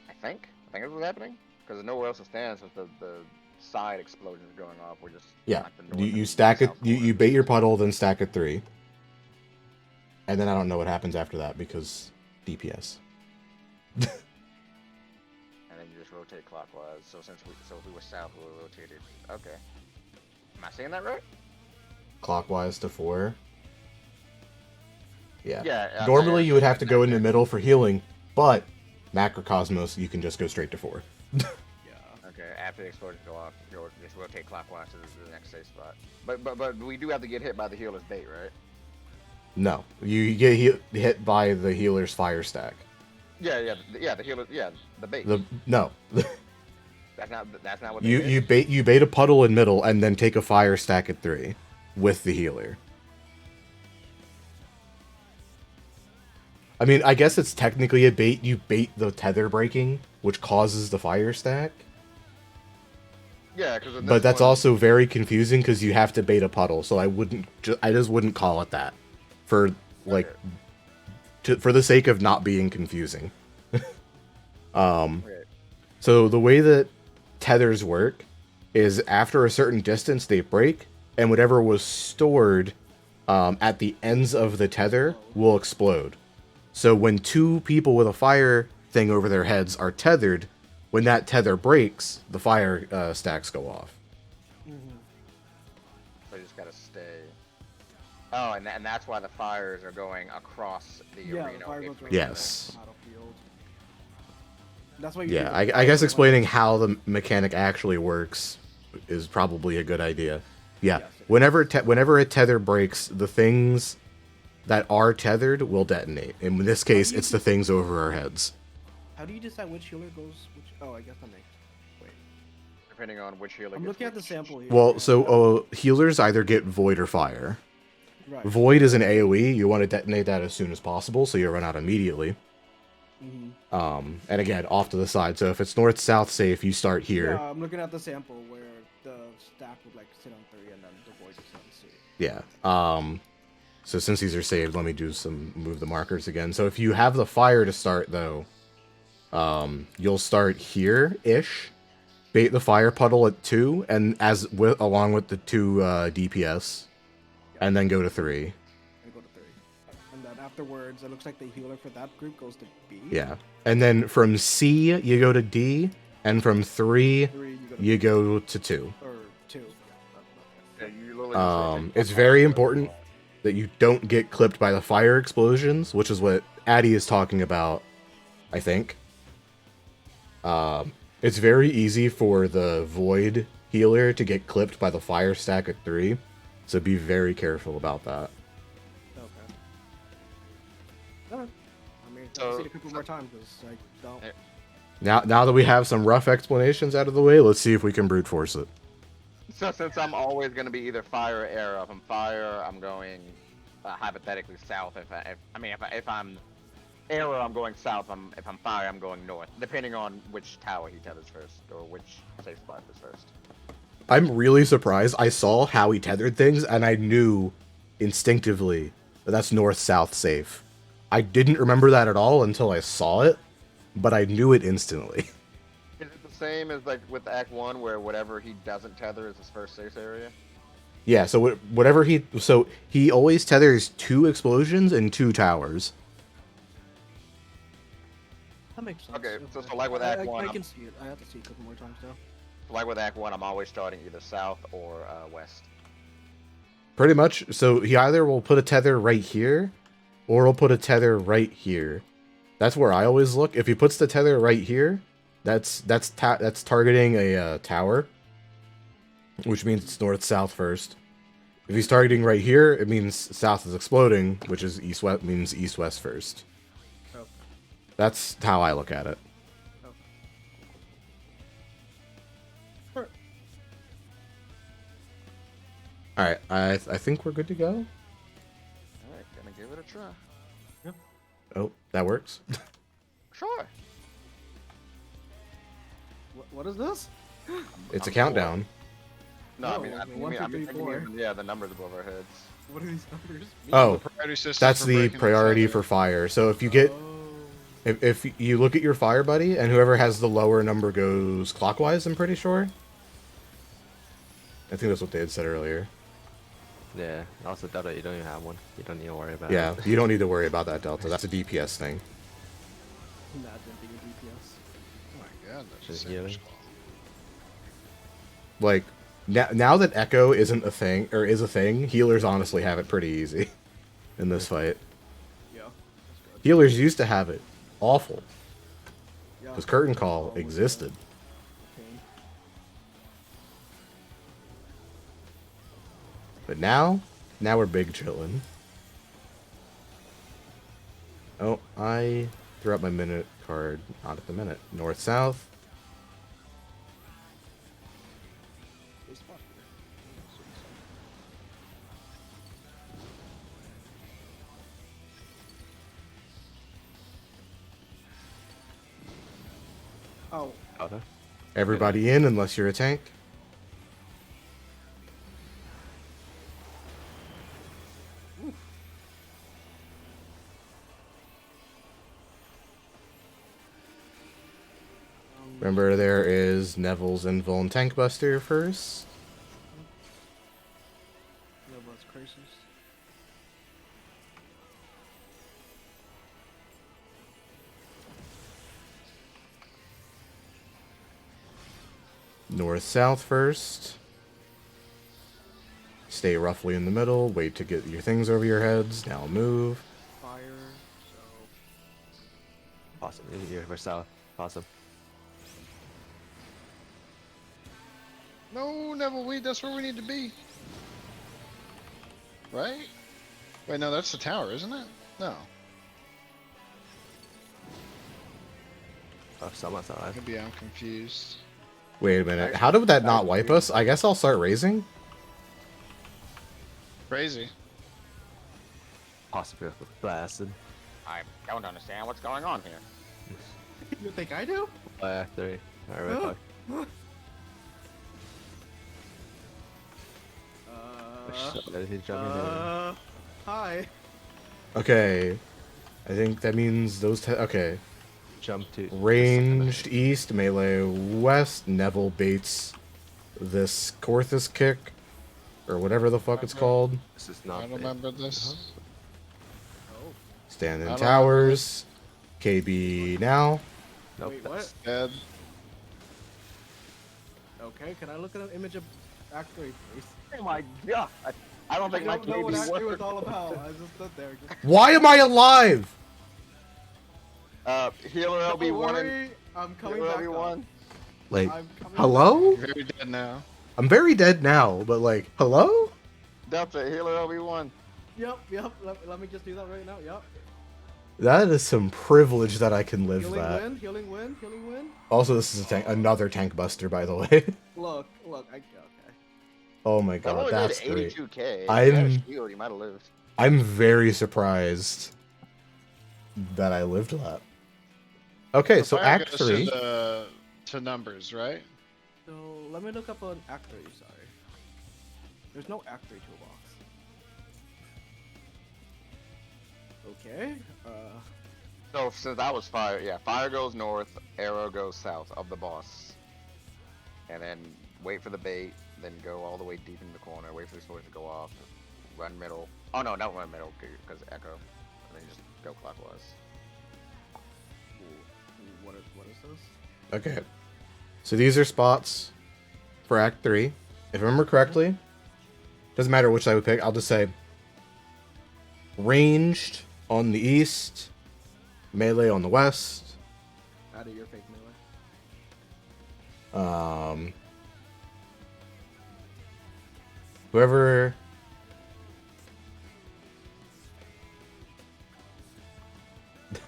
I think that's what's happening. Because there's nowhere else to stand since the side explosions going off. We're just Yeah, like the north you and stack it. south You corners. bait your puddle, then stack it 3. And then I don't know what happens after that because DPS. And then you just rotate clockwise. So if we were south, we were rotated. Okay. Am I saying that right? Clockwise to 4. Yeah. Yeah. Normally you would have to go in the middle for healing, but Macrocosmos you can just go straight to 4. Yeah. Okay. After the explosions go off, just rotate clockwise to the next safe spot. But we do have to get hit by the healer's bait, right? No, you get hit by the healer's fire stack. Yeah. The healer. Yeah. The bait. No. That's not what they did? you bait a puddle in middle and then take a fire stack at 3 with the healer. I mean, I guess it's technically a bait. You bait the tether breaking, which causes the fire stack. Yeah, because But that's also very confusing because you have to bait a puddle. So I just wouldn't call it that, for like, for the sake of not being confusing. Okay. So the way that tethers work is after a certain distance they break, and whatever was stored at the ends of the tether will explode. So when 2 people with a fire thing over their heads are tethered, when that tether breaks, the fire stacks go off. So you just gotta stay. Oh, and that's why the fires are going across the Yeah, arena. the fire goes right Yes. to the battlefield. That's why you Yeah, do the I fire guess one. explaining how the mechanic actually works is probably a good idea. Yeah, Yes, it whenever a tether breaks, the things that are tethered will detonate. In this case, it's the things over our heads. How do you decide which healer goes which? Oh, I guess that makes. Wait, Depending on which healer. I'm gets looking at the which. sample here. Well, so healers either get void or fire. Right. Void is an AoE. You want to detonate that as soon as possible, so you run out immediately. Mm-hmm. And again, off to the side. So if it's north-south safe, you start here. Yeah, I'm looking at the sample where the stack would like sit on 3 and then the void is on C. Yeah. So since these are saved, let me move the markers again. So if you have the fire to start, though, you'll start here-ish, bait the fire puddle at 2, and along with the 2 DPS, and then go to 3. And go to 3. And then afterwards, it looks like the healer for that group goes to B. Yeah. And then from C, you go to D, and from 3, 3, you go to 2. Or 2. Yeah, you literally just rotate It's very clockwise. important that you don't get clipped by the fire explosions, which is what Addy is talking about, I think. It's very easy for the Void healer to get clipped by the fire stack at 3, so be very careful about that. Okay. Alright. I mean, So- I'll see it a couple more times because I don't. Now that we have some rough explanations out of the way, let's see if we can brute force it. So since I'm always going to be either fire or air, if I'm fire, I'm going hypothetically south. If I'm air, I'm going south. If I'm fire, I'm going north, depending on which tower he tethers first or which safe spot is first. I'm really surprised. I saw how he tethered things, and I knew instinctively that that's north-south safe. I didn't remember that at all until I saw it, but I knew it instantly. Is it the same as like with Act 1, where whatever he doesn't tether is his first safe area? Yeah, so whatever he always tethers 2 explosions and 2 towers. That makes sense. Okay, so like with Act 1, I can see it. I have to see it a couple more times though. like with Act 1, I'm always starting either south or west. Pretty much. So he either will put a tether right here, or he'll put a tether right here. That's where I always look. If he puts the tether right here, that's targeting a tower, which means it's north-south first. If he's targeting right here, it means south is exploding, which is east-west, means east-west first. Okay. That's how I look at it. Oh. Sure. All right, I think we're good to go. All right, gonna give it a try. Oh, that works. Sure. What is this? It's a I'm countdown. No, I mean, No, I one, mean, two, I'm three, thinking four. even, yeah, the numbers above our heads. What are these numbers mean? Oh, Priority system that's for the breaking priority tether. for fire. So if you get Oh. if you look at your fire buddy and whoever has the lower number goes clockwise, I'm pretty sure. I think that's what they had said earlier. Yeah. Also, Delta, you don't even have one. You don't need to worry about Yeah, it. you don't need to worry about that delta. That's a DPS thing. Imagine being a DPS. Oh my god, that's Just a healing. Saber's Claw. Like now that Echo isn't a thing or is a thing, healers honestly have it pretty easy in this fight. Yeah, that's good. Healers used to have it awful Yeah. because Curtain Call Oh, existed. pain. But now we're big chillin'. Oh, I threw out my minute card. Not at the minute. North, south. Good spot here. Oh, Delta. Everybody in unless you're a tank. Remember, there is Neville's Invuln Tank Buster first. no, but it's crisis. North, south first. Stay roughly in the middle. Wait to get your things over your heads. Now move. Fire. So Awesome. You're for south. Awesome. No, Neville, that's where we need to be. Right? Wait, no, that's the tower, isn't it? No. Oh, someone's alive. Maybe I'm confused. Wait a minute. How did that not wipe us? I guess I'll start raising. Crazy. Possibly blasted. I don't understand what's going on here. you think I do? Fire 3. Alright, fuck. He's jumping in. Hi. Okay. I think that means those. Okay. Jump to. Ranged east, melee west. Neville baits this Corthus kick, or whatever the fuck it's called. This is I not. don't remember this. Oh. Stand in I don't towers. KB now. Nope. Wait, that's- what? Dead. Okay, can I look at an image of Act 3, please? Oh my god! I don't think my I don't know what Act 3 was works. all about. I just stood there. Just... Why am I alive? Healer Don't LB1 and worry, I'm coming healer back LB1. up. Like, I'm coming hello? Very dead now. I'm very dead now, but like, hello? Delta, healer LB1. Yep. Let me just do that right now. Yep. That is some privilege that I can live Healing that. win, healing win, healing win. Also, this is a tank, another tank buster, by the way. Look, okay. Oh my That god, only that's did great. 82k. If you had a I'm- shield, you might have lived. I'm very surprised that I lived that. Okay, so Fire Act goes 3. To numbers, right? So let me look up an Act 3. Sorry, there's no Act 3 toolbox. Okay. So that was fire. Yeah, fire goes north, arrow goes south of the boss. And then wait for the bait, then go all the way deep in the corner, wait for the sword to go off, run middle. Oh no, don't run middle, because echo. And then just go clockwise. What is this? Okay. So these are spots for Act 3. If I remember correctly, doesn't matter which I would pick, I'll just say ranged on the east, melee on the west. Out of your fake melee. Whoever.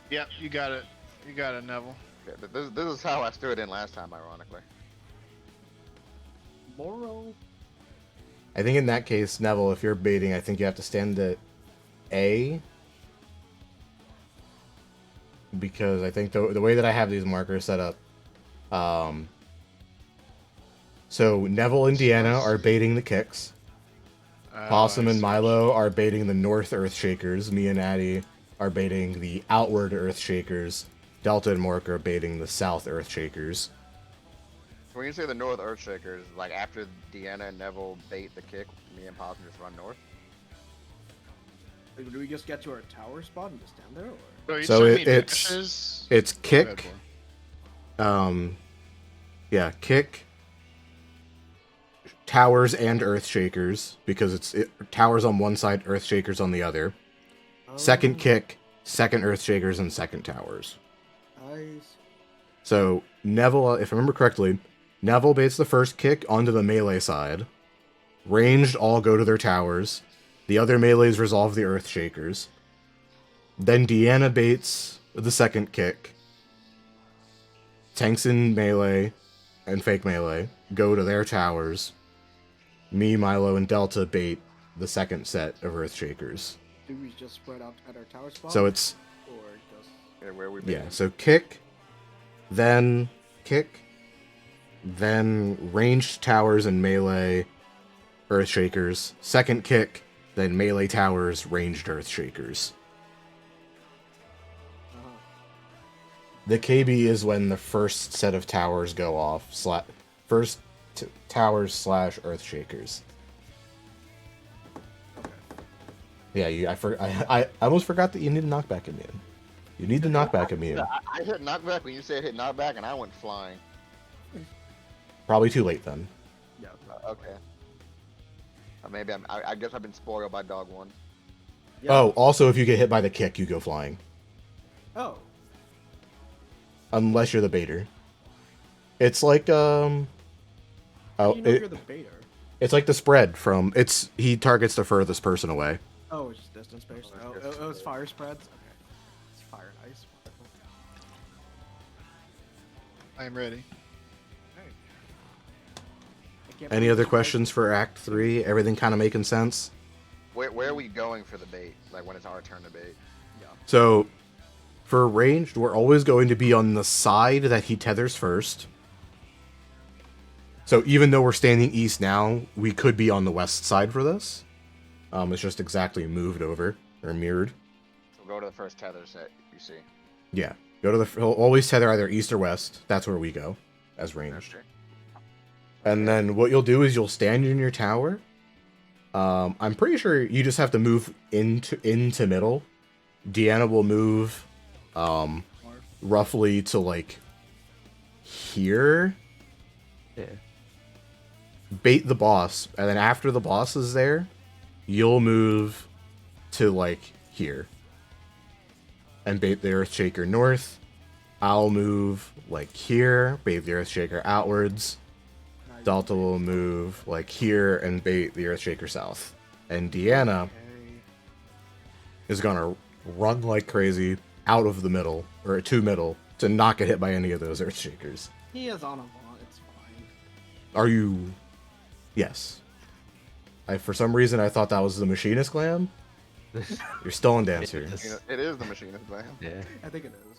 Yep, you got it. You got it, Neville. Okay, this is how I stood in last time, ironically. Moro. I think in that case, Neville, if you're baiting, I think you have to stand at A. Because I think the way that I have these markers set up, so Neville and Deanna are baiting the kicks. Possum I and see. Milo are baiting the North Earthshakers. Me and Addie are baiting the outward Earthshakers. Delta and Mork are baiting the South Earthshakers. When you say the North Earthshakers, like after Deanna and Neville bait the kick, me and Possum just run north. Like, do we just get to our tower spot and just stand there, or? So each time he it's dashes- it's Go ahead, kick, boy. yeah, kick, towers and Earthshakers because it's towers on one side, Earthshakers on the other. Second kick, second Earthshakers, and second towers. Nice. So Neville, if I remember correctly, Neville baits the first kick onto the melee side. Ranged all go to their towers. The other melees resolve the Earthshakers. Then Deanna baits the second kick. Tanks in melee and fake melee go to their towers. Me, Milo, and Delta bait the second set of Earthshakers. Do we just spread out at our tower spot? So it's, Or just... Yeah, where we bait. yeah, so kick, then ranged towers and melee Earthshakers. Second kick, then melee towers, ranged Earthshakers. Uh-huh. The KB is when the first set of towers go off. First towers / Earthshakers. Okay. Yeah, I almost forgot that you need a knockback immune. You need the knockback immune. I hit knockback when you said hit knockback, and I went flying. Probably too late then. Yeah. Okay. Maybe I guess I've been spoiled by dog one. Yeah. Oh, also if you get hit by the kick, you go flying. Oh. Unless you're the baiter. It's like How oh, do you know you're the baiter? it's like the spread from he targets the furthest person away. Oh, it's just distance based. Oh, it's Oh, distance it's fire spreads? Okay. It's fire and ice. I am ready. Alright. I can't Any believe other it's questions for Act 3? Everything kind of making sense? Where are we going for the bait? Like when it's our turn to bait? fire. Yeah. So, for ranged, we're always going to be on the side that he tethers first. So even though we're standing east now, we could be on the west side for this. It's just exactly moved over, or mirrored. So go to the first tether set you see. Yeah. Go to he'll always tether either east or west. That's where we go, as ranged. Okay. And then what you'll do is you'll stand in your tower. I'm pretty sure you just have to move into middle. Deanna will move roughly to like here. Yeah. Bait the boss, and then after the boss is there, you'll move to like here. And bait the Earthshaker north. I'll move like here, bait the Earthshaker outwards. Nice. Delta will move like here and bait the Earthshaker south. And Deanna Okay. is gonna run like crazy out of the middle, or to middle, to not get hit by any of those Earthshakers. He is on a wall. It's fine. Are you? Yes. For some reason, I thought that was the Machinist Glam. You're still in Dancer. You know, it is the machinist man. Yeah. I think it is,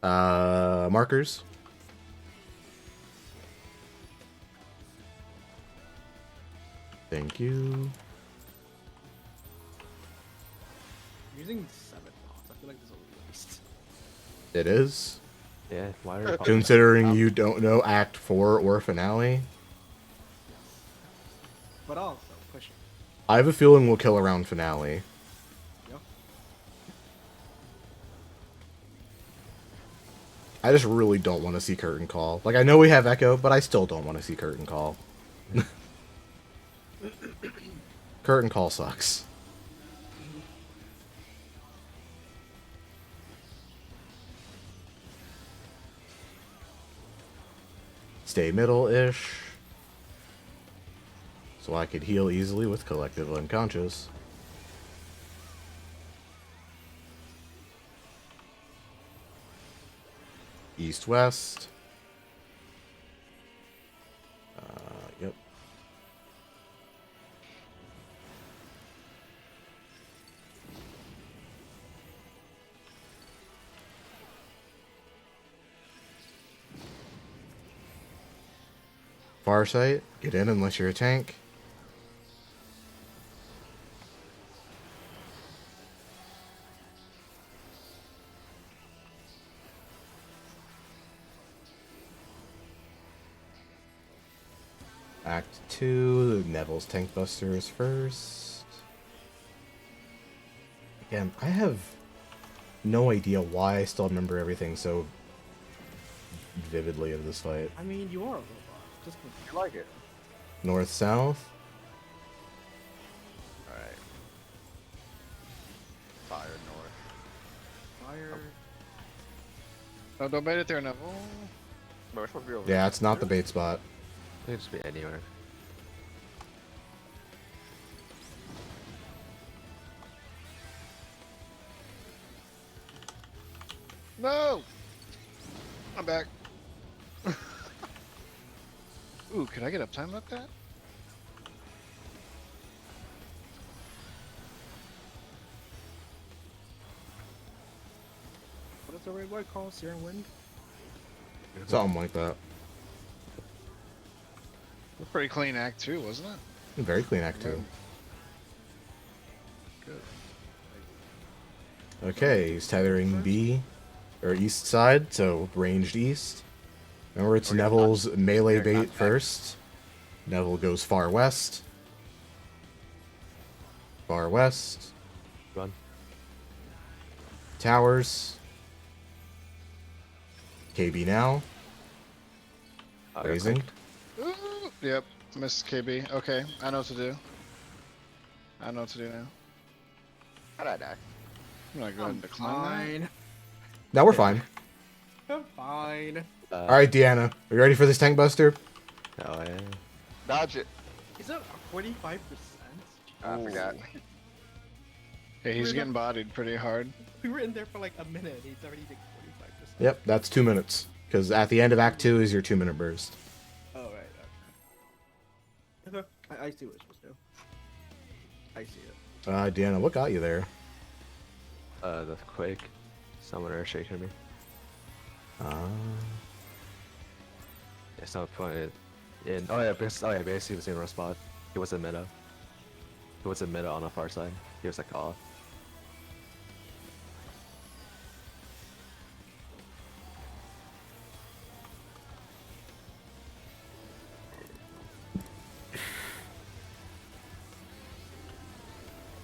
yeah. Markers. Thank you. I'm using 7 pots. I feel like this is a waste. It is. Yeah. Why are Considering you don't know Act 4 or Finale, But also, pushing. I have a feeling we'll kill around Finale. Yep. I just really don't want to see Curtain Call. Like, I know we have Echo, but I still don't want to see Curtain Call. Curtain Call sucks. Stay middle-ish. So I could heal easily with Collective Unconscious. East-west. Yep. Farsight, get in unless you're a tank. Act 2, Neville's Tank Buster is first. Again, I have no idea why I still remember everything so vividly of this fight. I mean, you are a robot. Just I like it. North, south. Alright. Fire north. fire. No, don't bait it there, Neville. But we're supposed to be over Yeah, it's not the bait spot. It could just be anywhere. No! I'm back. Ooh, could I get uptime like that? What is the red white called? Searing Wind? Something like that. A pretty clean act too, wasn't it? Very clean act 2. Good. Okay, he's tethering B, or east side, so ranged east. Remember, it's Neville's melee bait first. Neville goes far west. Far west. Run. Towers. KB now. Oh, Raising. Ooh, yep, missed KB. Okay, I know what to do. I know what to do now. How'd I die? I'm gonna go ahead and decline Fine. Now we're fine. I'm fine. Alright, Deanna. Are you ready for this tank buster? Oh, yeah. Dodge it. Is that 45%? I forgot. that. Hey, he's getting bodied pretty hard. We were in there for like a minute. He's already like 45%. Yep, that's 2 minutes. Because at the end of Act 2 is your 2-minute burst. Oh, right. Okay. I see what you're supposed to do. I see it. Deanna, what got you there? The quake. Someone air shaking me. Yeah, someone pointed in. Oh yeah, basically he was in the wrong spot. He was in mid. He was in mid on the far side. He was like off.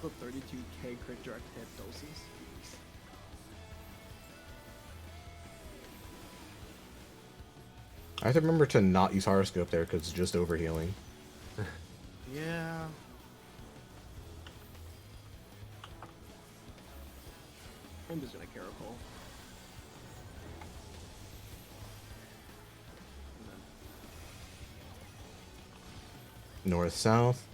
Put 32k crit direct hit doses. I have to remember to not use horoscope there because it's just overhealing. Yeah. I'm just gonna caracol. North, south.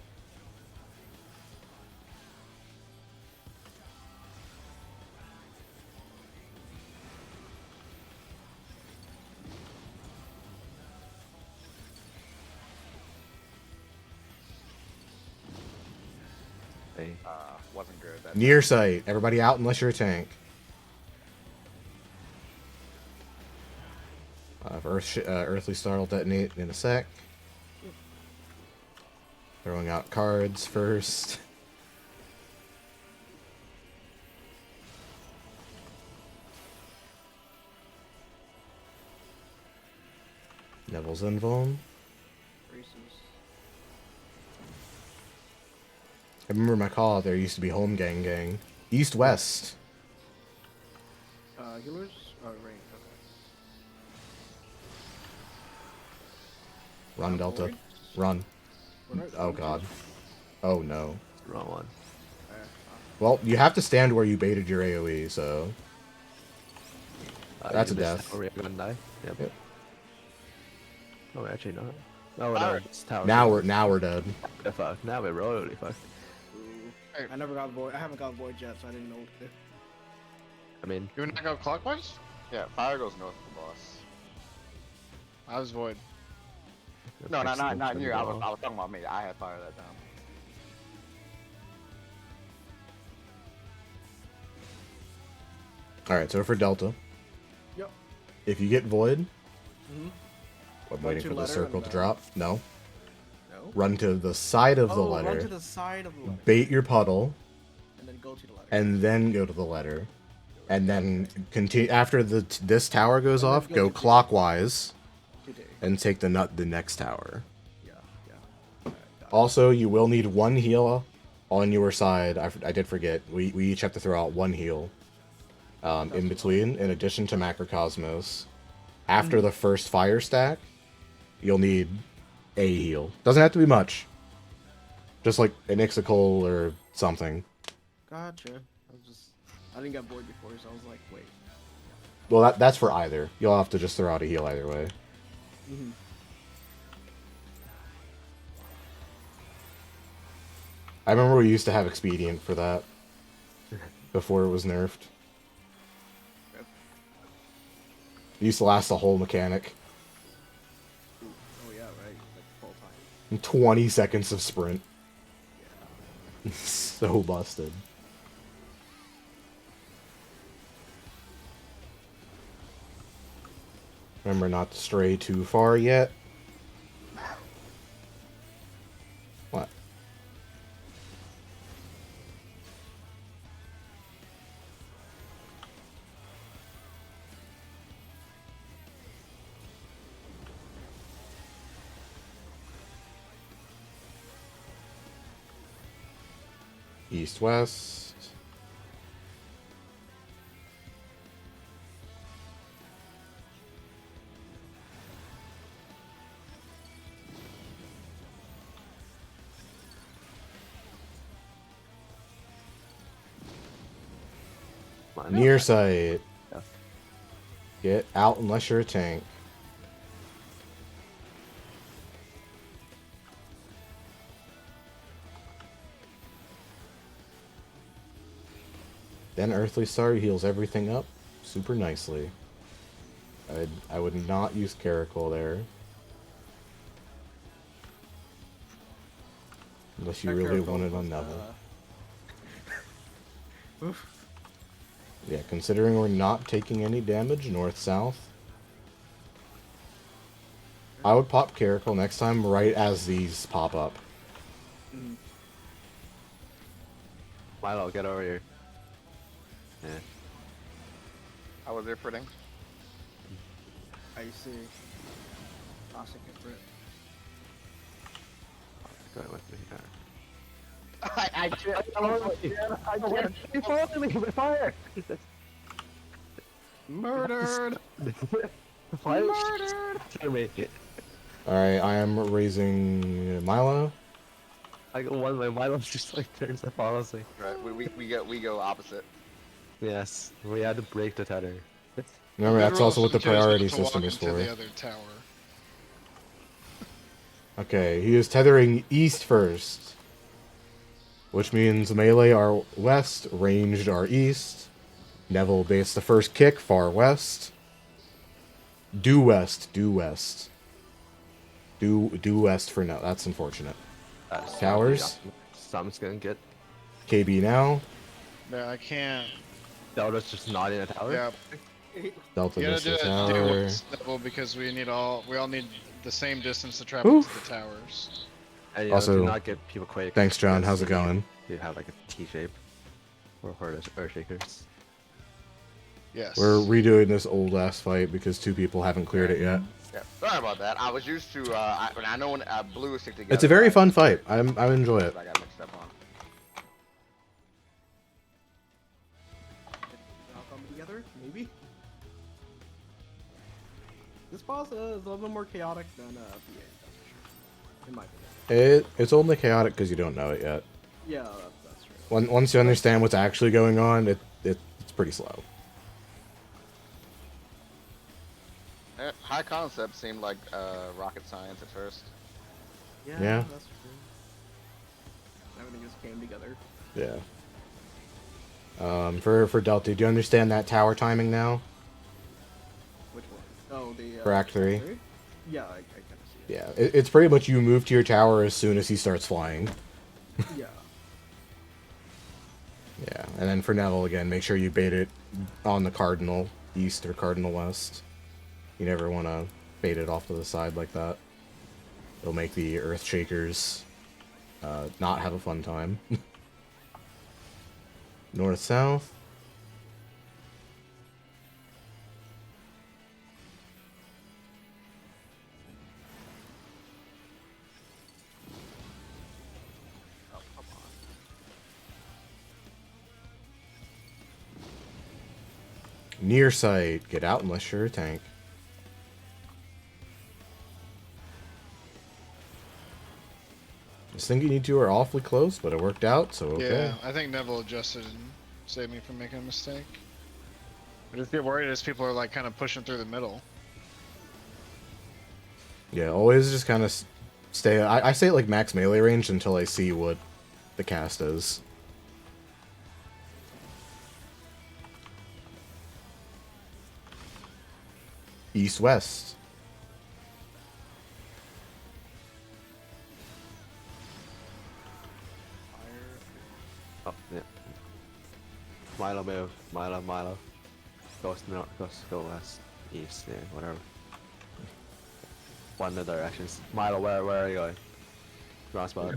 Hey. Wasn't good. That Near sight. Everybody out unless you're a tank. Earthly Star will detonate in a sec. Throwing out cards first. Neville's invuln. Races. I remember my call out there used to be home gang. East west. Healers? Oh, range. Okay. Run Delta. Void? Run. Right, Oh one, god. two. Oh no. Wrong one. Well, you have to stand where you baited your AoE, so That's you a missed death. that. Are we gonna die? Yep. Yep. Oh, actually not. Oh, no, Alright. it's tower. now we're dead. Yeah, fuck. Now we're really fucked. Ooh. I never got void. I haven't got void yet, so I didn't know what to do. I mean, You wanna go clockwise? Yeah, fire goes north of the boss. I was void. No, Fix not the you. I was wall. talking about me. I had fire that time. Alright, so for Delta, Yep. if you get Void, Mhm. I'm Run waiting to for the letter circle and, to drop. No. No. Run to the side of the Oh, run letter, to the side of the letter. bait your puddle, And then go to the letter. and then go to the letter. And then continue after this tower goes And then off, go go to T. clockwise To D. and take the next tower. Yeah, yeah. Alright, got it. Also, you will need one heal on your side. I did forget. We each have to throw out one heal in between, in addition to Macrocosmos. After the first fire stack, you'll need a heal. Doesn't have to be much. Just like an Ixical or something. Gotcha. I didn't get void before, so I was like, wait. Well, that's for either. You'll have to just throw out a heal either way. Mm-hmm. I remember we used to have Expedient for that. Before it was nerfed. Yep. It used to last the whole mechanic. Oh yeah, right. Like full time. 20 seconds of sprint. Yeah. So busted. Remember not to stray too far yet. What? East, west. Near sight. Yeah. Get out unless you're a tank. Then Earthly Star heals everything up super nicely. I would not use Caracal there. Unless you That really Caracal want it was, on Neville. Oof. Yeah, considering we're not taking any damage north-south, I would pop Caracal next time right as these pop up. Mm. Milo, get over here. Yeah. How was it, Fritting? I see. Classic and Brit. Go with me. I With fire! Murdered! Fire! Murdered! Alright, I am raising Milo. I got one way. Milo just like turns and follows me. Right, we go opposite. Yes, we had to break the tether. Remember, that's Good also what the rules, you chose priority not to walk system is into for. the other tower. Okay, he is tethering east first. Which means melee are west, ranged are east. Neville base the first kick, far west. Due west, due west. Due west for now. That's unfortunate. Towers. Something's gonna get. KB now. Yeah, I can't. Delta's just not in a tower. Yeah, Delta you gotta missed do the it tower. level because we all need the same distance to travel to Oof. the towers. And you Also, do not get people quick. Thanks, John. because How's it going? You have like a T shape. Or Earthshakers. Yes. We're redoing this old ass fight because two people haven't cleared it yet. Yeah, sorry about that. I was used to I know when blue is stick together. It's a very fun fight. I enjoy it. I got mixed up on. I'll come together, maybe. This boss is a little bit more chaotic than PA, that's for sure. In my opinion. It's only chaotic because you don't know it yet. Yeah, that's true. Once you understand what's actually going on, it's pretty slow. High concept seemed like rocket science at first. Yeah. That's true. Everything just came together. Yeah. For Delta, do you understand that tower timing now? the For Act 3. Yeah, I kind of see it. Yeah, it's pretty much you move to your tower as soon as he starts flying. Yeah. Yeah, and then for Neville, again, make sure you bait it on the cardinal east or cardinal west. You never want to bait it off to the side like that. It'll make the earth shakers not have a fun time. North, south. Oh, come on. Near sight. Get out unless you're a tank. Just thinking you two are awfully close, but it worked out, so okay. Yeah, I think Neville adjusted and saved me from making a mistake. I just get worried as people are like kind of pushing through the middle. Yeah, always just kind of stay... I stay at like max melee range until I see what the cast is. East-west. Oh, yeah. Milo move. Milo. Go west. East, yeah, whatever. One of the directions. Milo, where are you going? Wrong spot.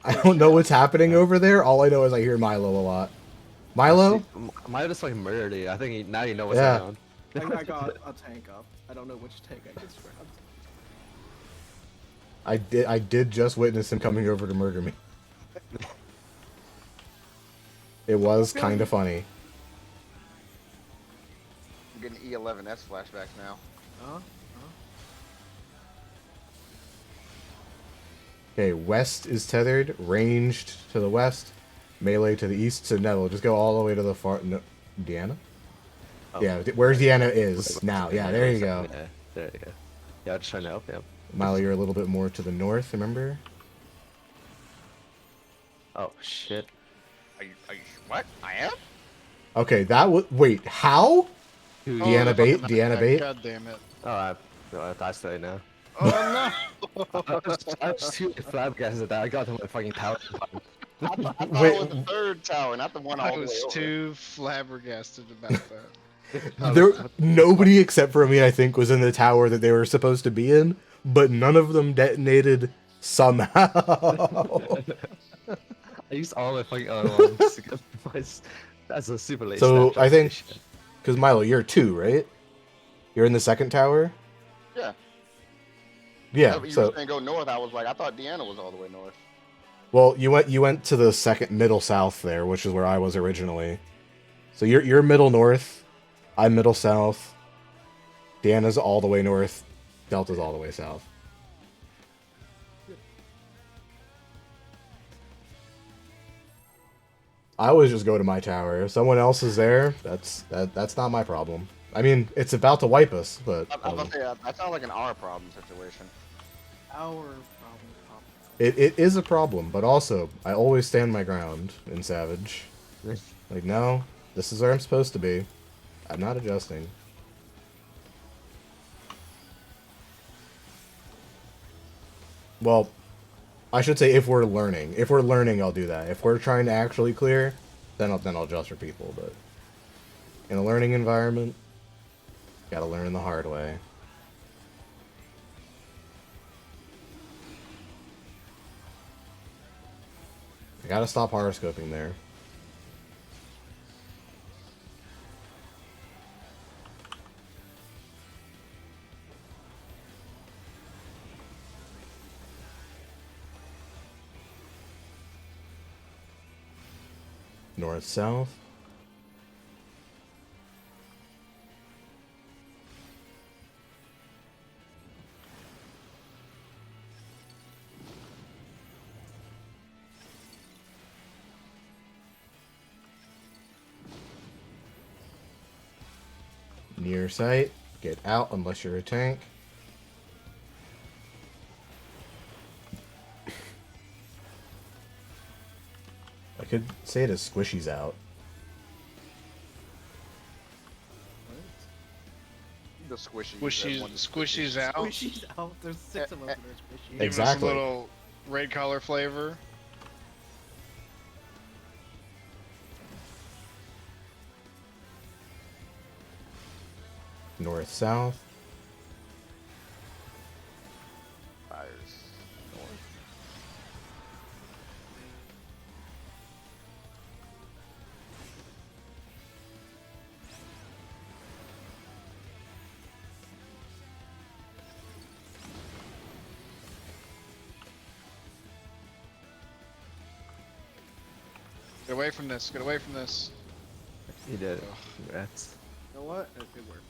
I don't know what's happening over there. All I know is I hear Milo a lot. Milo? Milo just like murdered you. I think now you know what's Yeah. going on. I got a tank up. I don't know which tank I just grabbed. I did just witness him coming over to murder me. It was kind of funny. I'm getting E11S flashbacks now. Huh? Okay, west is tethered, ranged to the west, melee to the east. So Neville, just go all the way to the far. No, Deanna? Oh. Yeah, where Deanna is now. Yeah, there you go. Yeah, there you go. Yeah, I'm just trying to help him. Milo, you're a little bit more to the north, remember? Oh shit. Are you what? I am? Okay, that was... Wait, how? Dude, Deanna the bait? fucking Deanna attack, bait? God damn it. Oh, I stay now. Oh I was too flabbergasted at that. I got to my fucking tower. no! I thought it Wait. was the third tower, not the one all I the way was over. too flabbergasted about that. There, nobody except for me, I think, was in the tower that they were supposed to be in, but none of them detonated somehow. I used all my fucking other ones to get my... That's a super late So, snapshot I think- shit. Because Milo, you're 2, right? You're in the second tower? Yeah. Yeah, You so... were saying go north. I was like, I thought Deanna was all the way north. Well, you went to the second middle south there, which is where I was originally. So you're middle north, I'm middle south, Deanna's all the way north, Delta's all the way south. I always just go to my tower. If someone else is there, that's not my problem. I mean, it's about to wipe us, but I was about to say, that sounds like an our problem situation. Our problem. it is a problem. But also, I always stand my ground in Savage. Like, no, this is where I'm supposed to be. I'm not adjusting. Well, I should say if we're learning. If we're learning, I'll do that. If we're trying to actually clear, then I'll adjust for people. But in a learning environment, gotta learn the hard way. I gotta stop horoscoping there. North, south. Near sight. Get out unless you're a tank. I could say it as squishy's out. The squishies. Squishies, everyone's squishies out. Squishies out. There's 6 of us that are squishy. Give us Exactly. a little red color flavor. North, south. Fires. North. Get away from this. Get away from this. He did. Ugh. Congrats. You know what? It worked.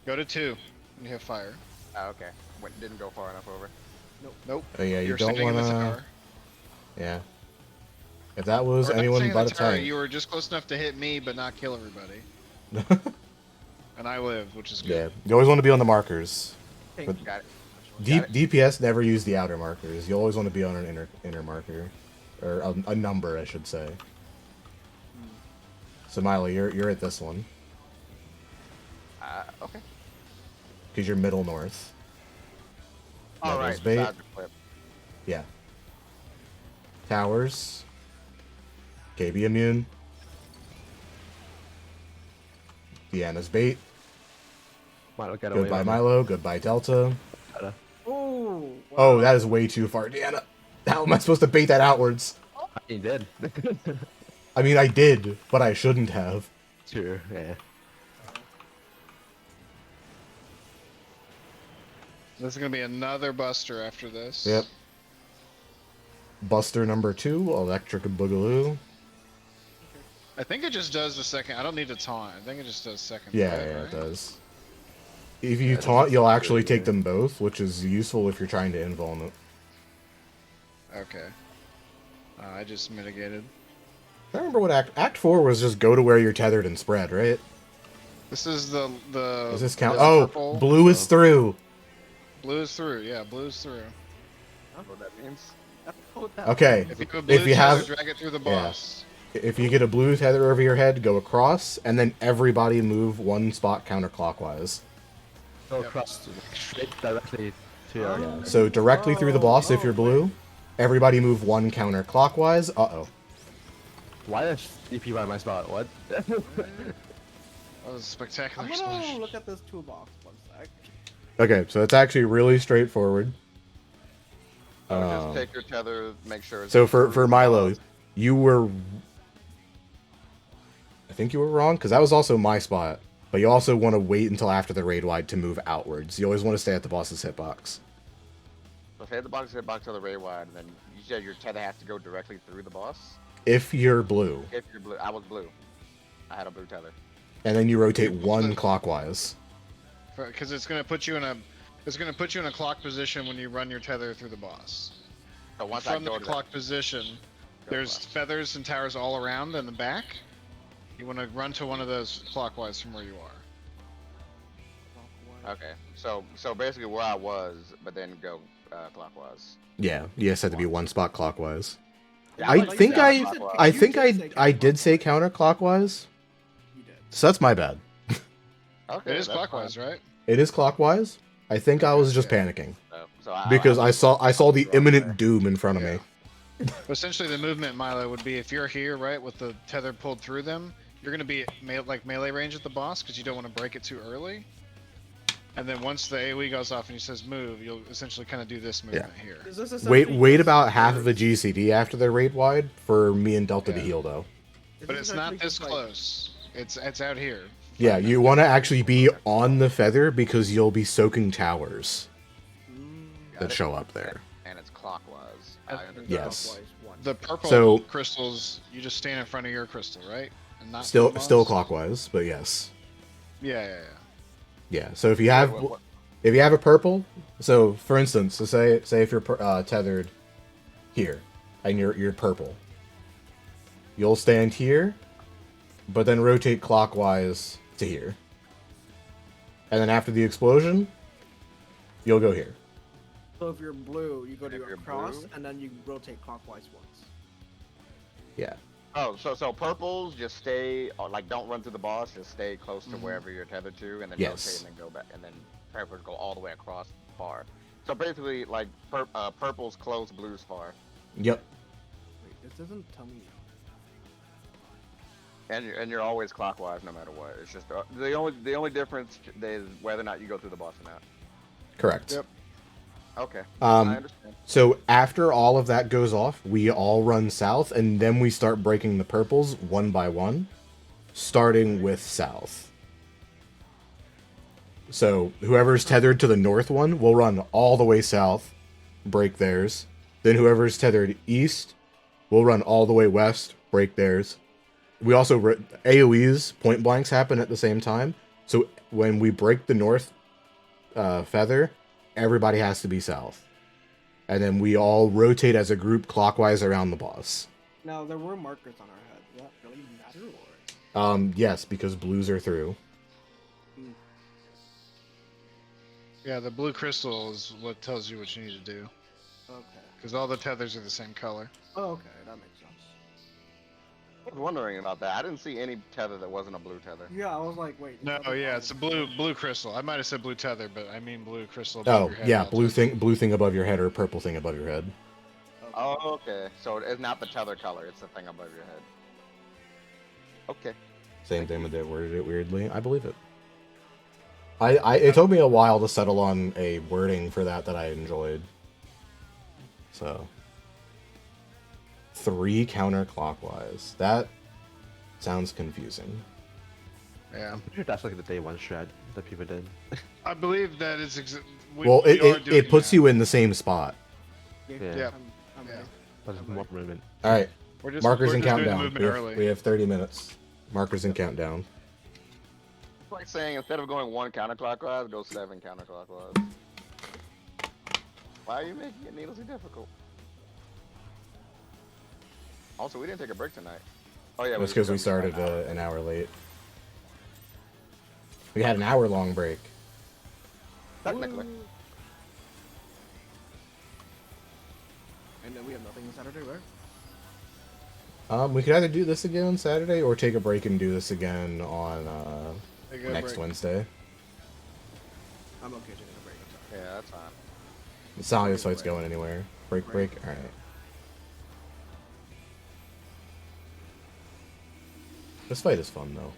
Go to 2. And you have fire. Oh, okay. Didn't go far enough over. Nope. Oh yeah, you You're don't standing in the wanna. tower. Yeah. If that was Or not anyone standing in but the a tower, tank. you were just close enough to hit me, but not kill everybody. And I live, which is Yeah, good. you always want to be on the markers. Pink. But Got it. DPS never use the outer markers. You always want to be on an inner marker, or a number, I should say. So Milo, you're at this one Okay. because you're middle north. All That right. was bait. beside the clip. Yeah. Towers. KB immune. Deanna's bait. Milo, get away. Goodbye from me. Milo. Goodbye Delta. Gotta- Oh. Wow. Oh, that is way too far, Deanna. How am I supposed to bait that outwards? He did. I mean, I did, but I shouldn't have. True. Yeah. This is gonna be another buster after this. Yep. Buster number 2, Electric Boogaloo. I think it just does the second. I don't need to taunt. I think it just does second. Yeah, fight, yeah, right? it does. If you Yeah, taunt, you'll that's actually pretty take them both, which is useful if you're trying to invuln it. Okay. I just mitigated. I remember what Act 4 was just go to where you're tethered and spread, right? This is the. Does this count? this Oh, purple. blue is through. Blue is through. Yeah, blue is through. What that means? Oh, that Okay, If you have a blue if you tether, have, drag it through the yeah. boss. if you get a blue tether over your head, go across, and then everybody move one spot counterclockwise. Go Yep. across straight directly to your. Yeah. So directly through the boss if you're blue. Everybody move one counterclockwise. Uh-oh. Why is DP by my spot? What? That was a spectacular I'm gonna explosion. look at this toolbox one sec. Okay, so it's actually really straightforward. Just take your tether, make sure. It's So for through the Milo, boss. you were... I think you were wrong, because that was also my spot. But you also want to wait until after the raid wide to move outwards. You always want to stay at the boss's hitbox. So if you hit the box, to the ray wide, and then you said your tether has to go directly through the boss. If you're blue. If you're blue, I was blue. I had a blue tether. And then you rotate one clockwise. Because it's gonna put you in a. It's gonna put you in a clock position when you run your tether through the boss. So once From I go the to clock position, there's left. feathers and towers all around in the back. You want to run to one of those clockwise from where you are. Okay, so basically where I was, but then go clockwise. Yeah, you just had to be one spot clockwise. Yeah, I like think that, I- clockwise. I You think did say I did say counterclockwise. You did. So that's my bad. Okay, It is that's clockwise, fine. right? It is clockwise. I think I was just panicking. So Because I saw the wrong imminent there. doom in front of Yeah. me. But essentially, the movement, Milo, would be if you're here, right, with the tether pulled through them, you're going to be at melee range at the boss because you don't want to break it too early. And then once the AoE goes off and he says move, you'll essentially kind of do this movement here. Is this Wait essentially just about half of a words? GCD after the raid wide for me and Delta to Yeah. heal though. Is But this it's not essentially this just, like- close. It's out here. Yeah, you want to actually be on the feather because you'll be soaking towers Mm, that show up there. And it's clockwise. And- I understand. Yes. clockwise one. The purple So- crystals, you just stand in front of your crystal, right? And not Still the boss? clockwise, but yes. Yeah. Yeah. So if you have What- if you have a purple, so for instance, so say if you're tethered here and you're purple, you'll stand here, but then rotate clockwise to here, and then after the explosion, you'll go here. So if you're blue, you go If to you're across, blue? and then you rotate clockwise once. Yeah. Oh, so purples just stay like don't run through the boss. Just stay close to Mhm. wherever you're tethered to, and then rotate Yes. and then go back, and then purples go all the way across far. So basically, like purple's close, blue's far, Yep. Wait, this doesn't tell me. and you're always clockwise no matter what. It's just the only difference is whether or not you go through the boss or not. Correct. Yep. Okay, I Um, understand. so after all of that goes off, we all run south, and then we start breaking the purples one by one, starting with south. So whoever's tethered to the north one will run all the way south, break theirs. Then whoever's tethered east will run all the way west, break theirs. We also AOE's point blanks happen at the same time. So when we break the north feather, everybody has to be south. And then we all rotate as a group clockwise around the boss. Now there were markers on our head. Does that really matter, or? Yes, because blues are through. Yeah, the blue crystal is what tells you what you need to do. Okay. Because all the tethers are the same color. Oh, okay, that makes sense. I was wondering about that. I didn't see any tether that wasn't a blue tether. Yeah, I was like, wait. No, other yeah, one it's a is- blue crystal. I might have said blue tether, but I mean blue crystal above Oh, your head. yeah, all blue time. thing above your head or purple thing above your head. Okay. Oh, okay. So it's not the tether color; it's the thing above your head. Okay. Same thing with it, worded it weirdly. I believe it. It took me a while to settle on a wording for that I enjoyed. So 3 counterclockwise. That sounds confusing. Yeah. I'm pretty sure that's like the day one strat that people did. I believe that is Well, it puts you in the same spot. Yeah. Yeah. I'm Yeah. ready. But it's I'm more ready. movement. All right, We're just, markers we're and just doing the countdown. movement early. We have 30 minutes. Markers and countdown. It's like saying instead of going 1 counterclockwise, go 7 counterclockwise. Why are you making it needlessly difficult? Also, we didn't take a break tonight. Oh yeah, That's because we started an hour late. We had an hour-long break. Technically. And then we have nothing on Saturday, right? We could either do this again on Saturday or take a break and do this again on Take a next break. Wednesday. I'm okay taking a break. I'm sorry. Yeah, that's fine. It's not like this fight's going anywhere. Break. All right. This fight is fun though.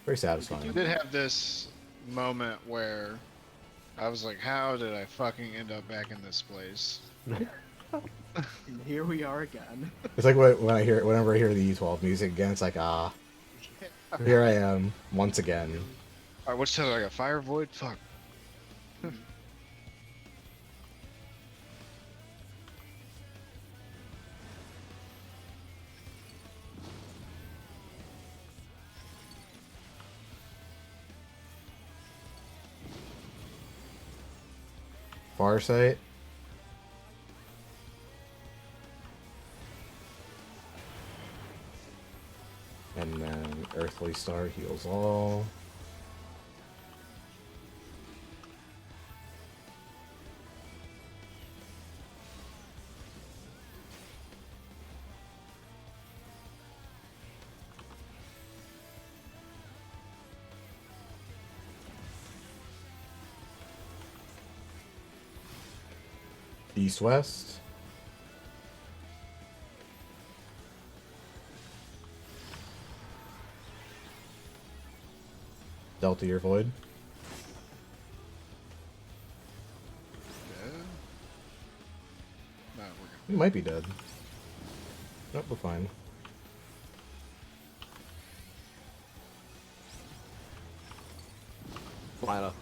Very I satisfying. did have this moment where I was like, how did I fucking end up back in this place? And here we are again. It's like whenever I hear the E12 music again, it's like here I am once again. Alright, what's tether? I got fire void? Fuck. Farsight. And then Earthly Star heals all. East-West. Delta your void. Yeah. No, we're good. You might be dead. Nope, we're fine. Milo.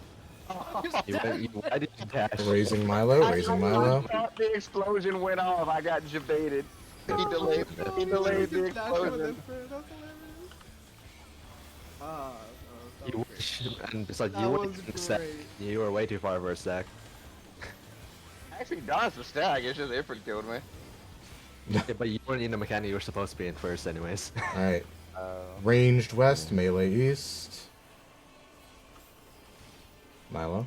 Why did you dash? Raising Milo, raising Milo. thought the explosion went off. I got jebaited. He delayed. He delayed the explosion. Ah, that You was wish, great. and it's like That you were was stack. great. You were way too far for a stack. Actually, dodged the stack. It's just Ifrit killed me. Yeah, but you weren't in the mechanic you were supposed to be in first, anyways. Alright. Uh, Ranged west, melee east. Milo.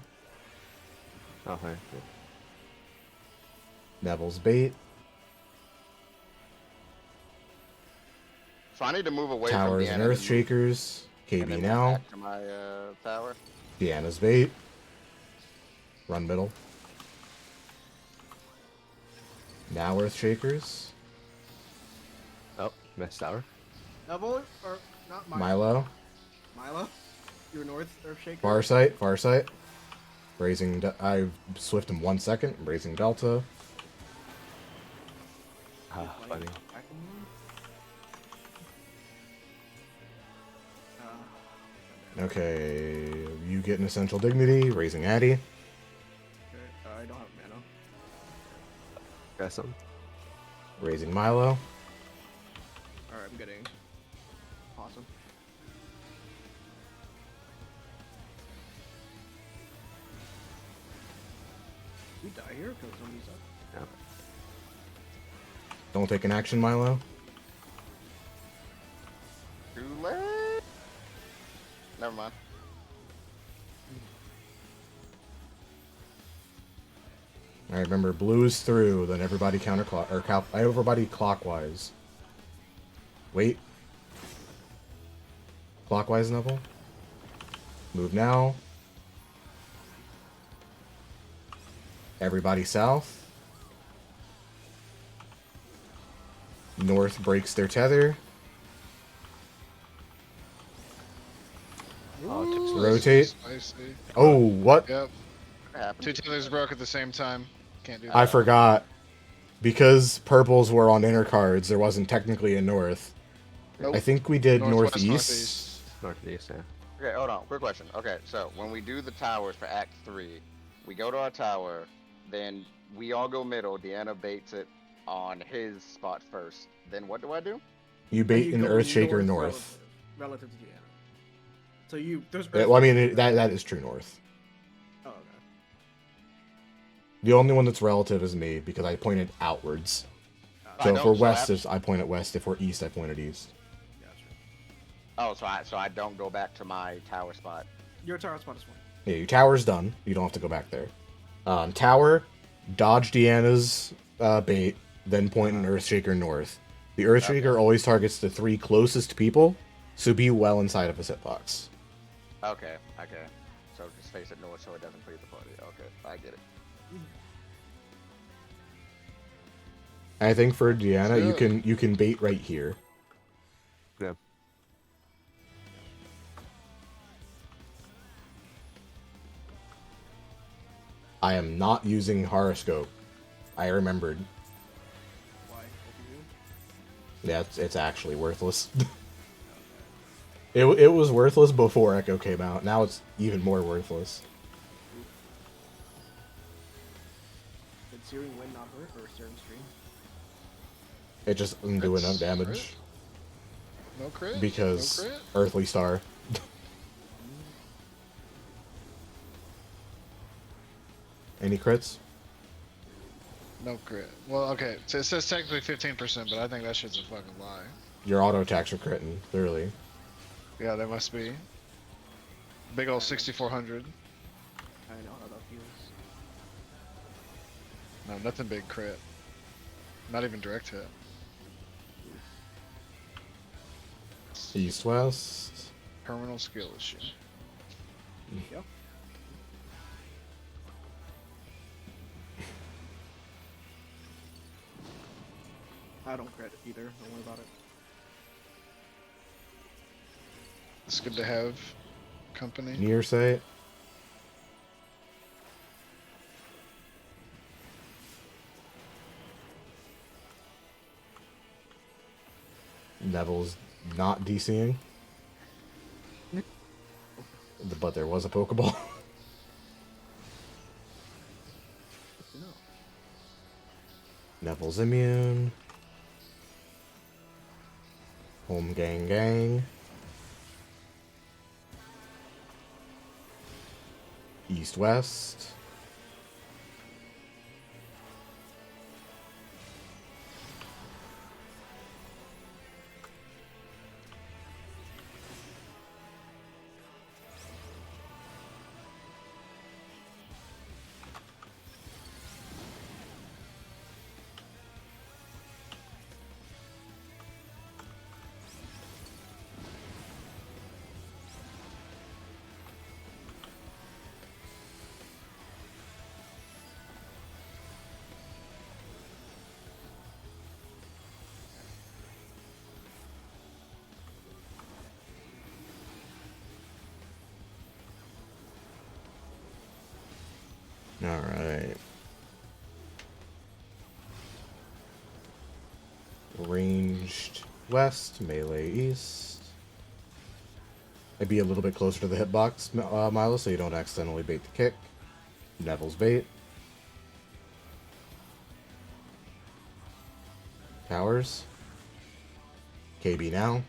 Okay. Neville's bait. So I need to move away Towers from and Deanna Earth Shakers. and KB then move now. back to my tower. Deanna's bait. Run middle. Now Earth Shakers. Oh, missed tower. Double or not Milo. Milo? You're north Earthshaker? Far sight. Raising. I swift him 1 second. Raising Delta. Ah, funny. Okay. You get an Essential Dignity. Raising Addy. Okay, I don't have mana. Got some. Raising Milo. Alright, I'm getting awesome. We die here because somebody's up. Yeah. Don't take an action, Milo. Too late. Never mind. Alright, remember, blue is through, then everybody everybody clockwise. Wait. Clockwise, Neville. Move now. Everybody south. North breaks their tether. Oh, Rotate. Spicy. Oh, what? Yep. What happened? Two tethers broke at the same time. Can't do that. I forgot. Because purples were on inner cards, there wasn't technically a north. Nope. I think we did Northwest, northeast. Northeast, yeah. Okay, hold on. Quick question. Okay, so when we do the towers for Act 3, we go to our tower, then we all go middle. Deanna baits it on his spot first. Then what do I do? You bait You an go Earthshaker north. Relative to Deanna. So you there's Well, I mean, that is true north. Oh, okay. The only one that's relative is me, because I pointed outwards. I So don't- if we're so west, after- I point at west. If we're east, I point at east. Gotcha. Oh, so I don't go back to my tower spot. Your tower spot is fine. Yeah, your tower's done. You don't have to go back there. Tower, dodge Deanna's bait, then point an Earthshaker north. The Earthshaker always targets the 3 closest people, so be well inside of his hitbox. Okay, okay. So just face it north so it doesn't freeze the party. Okay, I get it. I think for Deanna, Yeah. you can bait right here. Yeah. I am not using horoscope. I remembered. Why? Yeah, it's actually worthless. It was worthless before Echo came out. Now it's even more worthless. Did Searing Wind not hurt or Searing Stream? It just doesn't do enough Crits? damage. Crit? No crit? Because No crit? Earthly Star. Any crits? No crit. Well, okay. So it says technically 15%, but I think that shit's a fucking lie. Your auto attacks are critting, clearly. Yeah, there must be. Big ol' 6400. I know how that feels. No, nothing big crit. Not even direct hit. East West. Terminal skill issue. Yep. I don't credit either. Don't worry about it. It's good to have company. Near sight. Neville's not DCing. But there was a Pokeball. No. Neville's immune. Home gang gang. East west. Alright. Ranged west, melee east. I'd be a little bit closer to the hitbox, Milo, so you don't accidentally bait the kick. Neville's bait. Towers. KB now.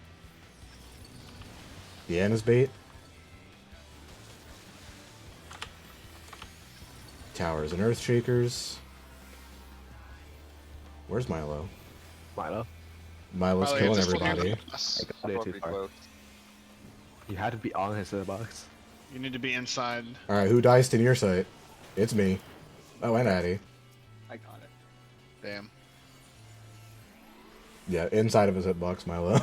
Deanna's bait. Towers and Earthshakers. Where's Milo? Milo. Milo's Milo, killing you're just looking everybody. at us. Way I'll too be far. close. You had to be on his hitbox. You need to be inside. Alright, who dies to near sight? It's me. Oh, and Addy. I got it. Damn. Yeah, inside of his hitbox, Milo.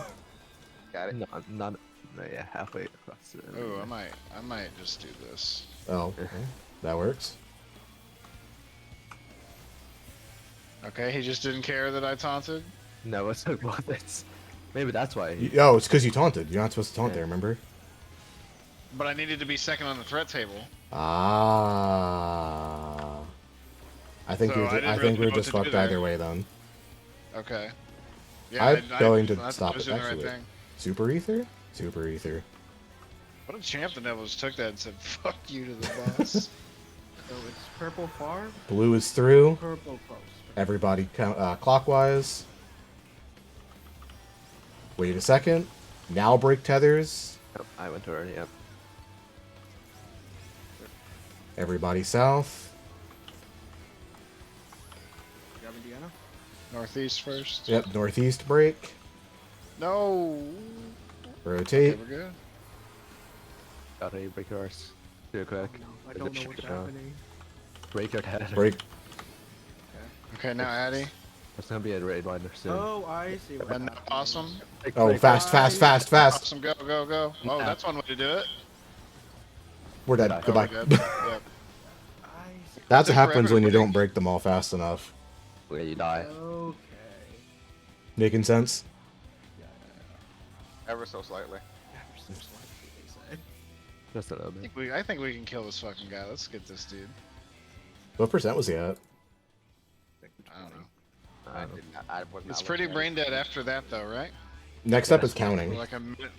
Got it. No, not. No, yeah, halfway across. Oh, I might just do this. Oh, okay. That works. Okay, he just didn't care that I taunted. No, it's like both. It's maybe that's why. He, Oh, it's because you taunted. You're not supposed to taunt Yeah. there, remember? But I needed to be second on the threat table. Ah. I think So you're. I didn't I really think know we're what just to do fucked there. either way then. Okay. I'm going to I stop was it. doing the right Actually, thing. Super Ether. Super Ether. What a champ the Devils took that and said, fuck you to the boss. So it's purple far, Blue is through. purple close. Everybody clockwise. Wait a second. Now break tethers. oh, I went to her. Yep. Everybody south. You have Indiana? Northeast first. Yep, northeast break. No. Okay, Rotate. we're good. Gotta break yours. Real quick. No, I Is don't it know what's shit? happening. Break your head. Break. Okay, now Addy. It's gonna be a raid winder soon. Oh, I see what And happened. awesome. Break, Oh, break. fast, fast, fast, fast. Awesome, go, go, go. Oh, Yeah. that's one way to do it. We're dead. Oh, Oh, Goodbye. we're good. Yep. I see. That's Good what for happens when you everybody. don't break them all fast enough. Where you die. Okay. Making sense? Ever so slightly. Ever so slightly, they say. Just a little bit. I think we can kill this fucking guy. Let's get this dude. What percent was he at? I don't know. I did not. I was not. It's pretty looking at brain it. dead after that though, right? Next up Yeah. is For counting. like a minute.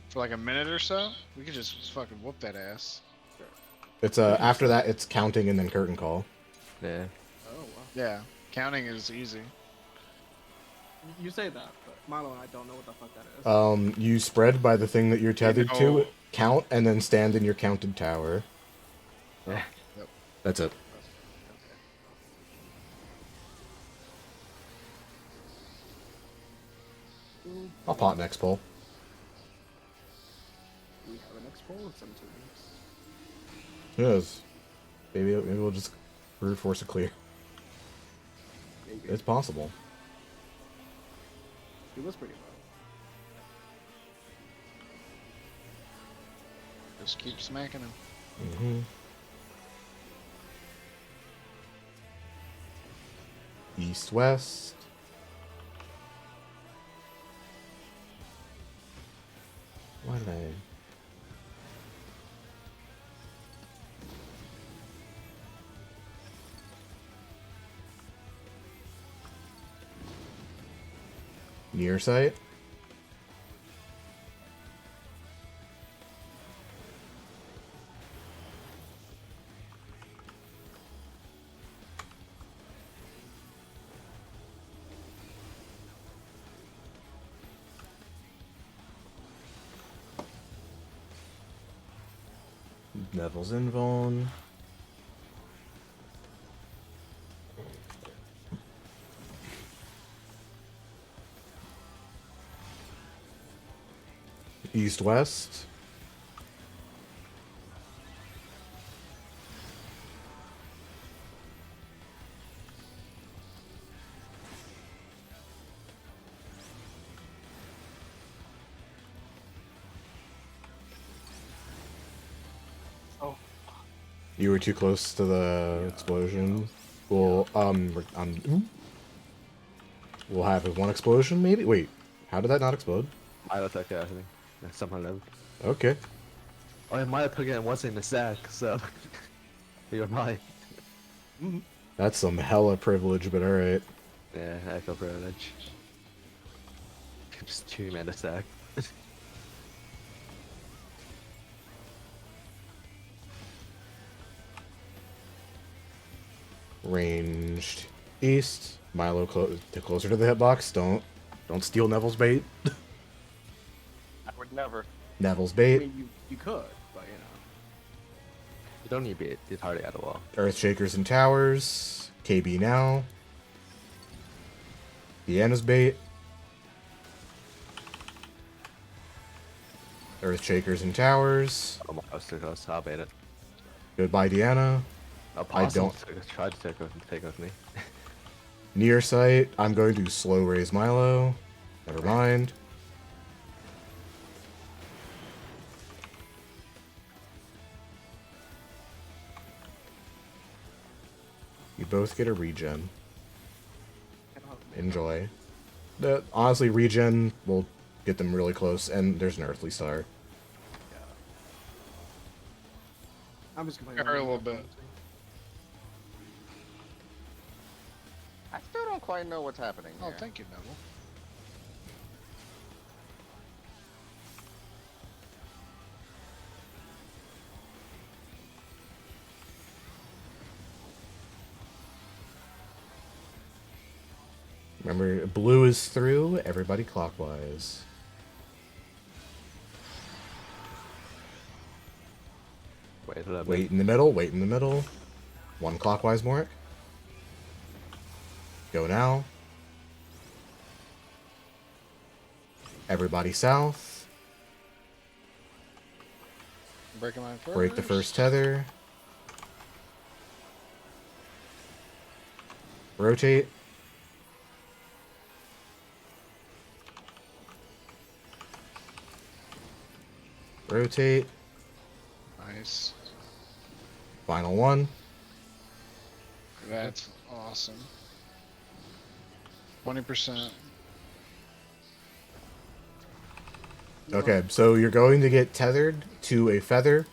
For like a minute or so, we could just fucking whoop that ass. It's after that it's counting and then curtain call. Yeah. Oh, wow. Yeah, counting is easy. You say that, but Milo and I don't know what the fuck that is. You spread by the thing that you're tethered know- to, count, and then stand in your counted tower. Yeah. That's it. I'll pot next poll. We have an expo in 17 weeks. Yes. Maybe we'll just brute force a clear. Maybe. It's possible. He was pretty low. Just keep smacking him. Mm-hmm. East west. Why did I? Near site. Neville's invuln. East west. Oh, You were too close to the explosion. We'll we'll have one explosion maybe. Wait, how did that not explode? Milo took it, I think. Yeah, somehow lived. Okay. Oh, yeah, Milo took it and wasn't in the sack, so. You're right. That's some hella privilege, but alright. Yeah, I feel privileged. Just 2 mana stack. Ranged east. Milo closer to the hitbox. Don't steal Neville's bait. I would never. Neville's I bait. mean, you could, but you know. You don't need bait. It's hardly at all. Earthshakers and towers. KB now. Deanna's bait. Earthshakers and towers. Oh my, I was too close. I'll bait it. Goodbye, Deanna. I don't- try to take with me. Near sight. I'm going to slow raise Milo. Never mind. You both get a regen. Enjoy. Honestly, regen will get them really close, and there's an Earthly Star. I'm just complaining. Or a little bit. I still don't quite know what's happening Oh, here. thank you, Neville. Remember, blue is through, everybody clockwise. Wait a little Wait in the middle, wait in the middle. One clockwise, Morik. Go now. Everybody south. Breaking mine first. Break the first tether. Rotate. Rotate. Nice. Final one. That's awesome. 20%. Okay, so you're going to get tethered to a feather.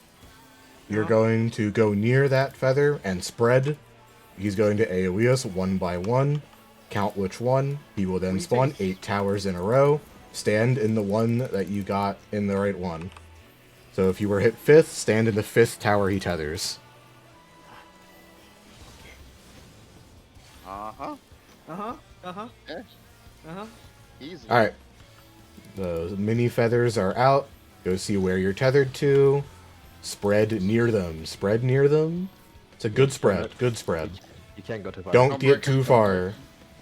You're going to go near that feather and spread. He's going to AoE us one by one. Count which one. He will then spawn 8 towers in a row. Stand in the one that you got in the right one. So if you were hit 5th, stand in the 5th tower he tethers. Uh-huh. Yeah. Easy. Alright. The mini feathers are out. Go see where you're tethered to. Spread near them. Spread near them. It's a good spread. Good spread. You can't go too far. Don't get too far.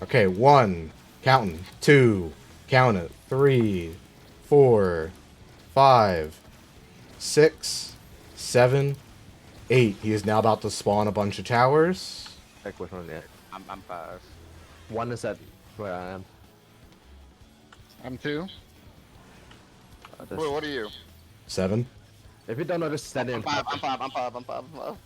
Okay, 1. Counting. 2. Count it. 3. 4. 5. 6. 7. 8. He is now about to spawn a bunch of towers. Check which one yet. I'm 5. One is at where I am. I'm 2. Just- Wait, what are you? 7. If you don't know, just stand in. I'm 5. I'm 5. I'm 5. I'm 5. I'm 5.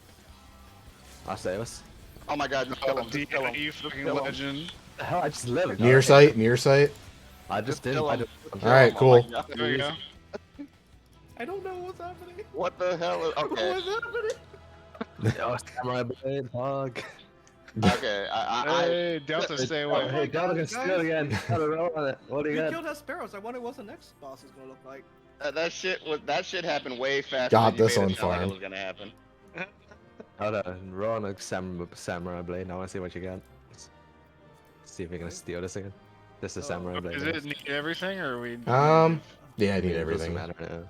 I'll save us. Oh my god, just kill him. Just kill him. You Just fucking kill him. legend. The hell, I just lived. Near sight. Near sight. I just did. kill I him. just, Alright, Oh my cool. God. There we go. I don't know what's happening. What the hell is... Okay. What's happening? oh, samurai blade, hog. Okay. I Hey, Delta, stay away. Hey, Delta can steal again. Delta, roll on it. What do you You got? killed that sparrows. I wonder what the next boss is gonna look like. that shit happened way faster Got than you this made on it sound like farm. it was gonna happen. Hold on, roll on a samurai blade. I want to see what you got. Let's see if we can steal this again. This is samurai blade. Is it need everything, or are we? Yeah, I need It everything. doesn't matter now.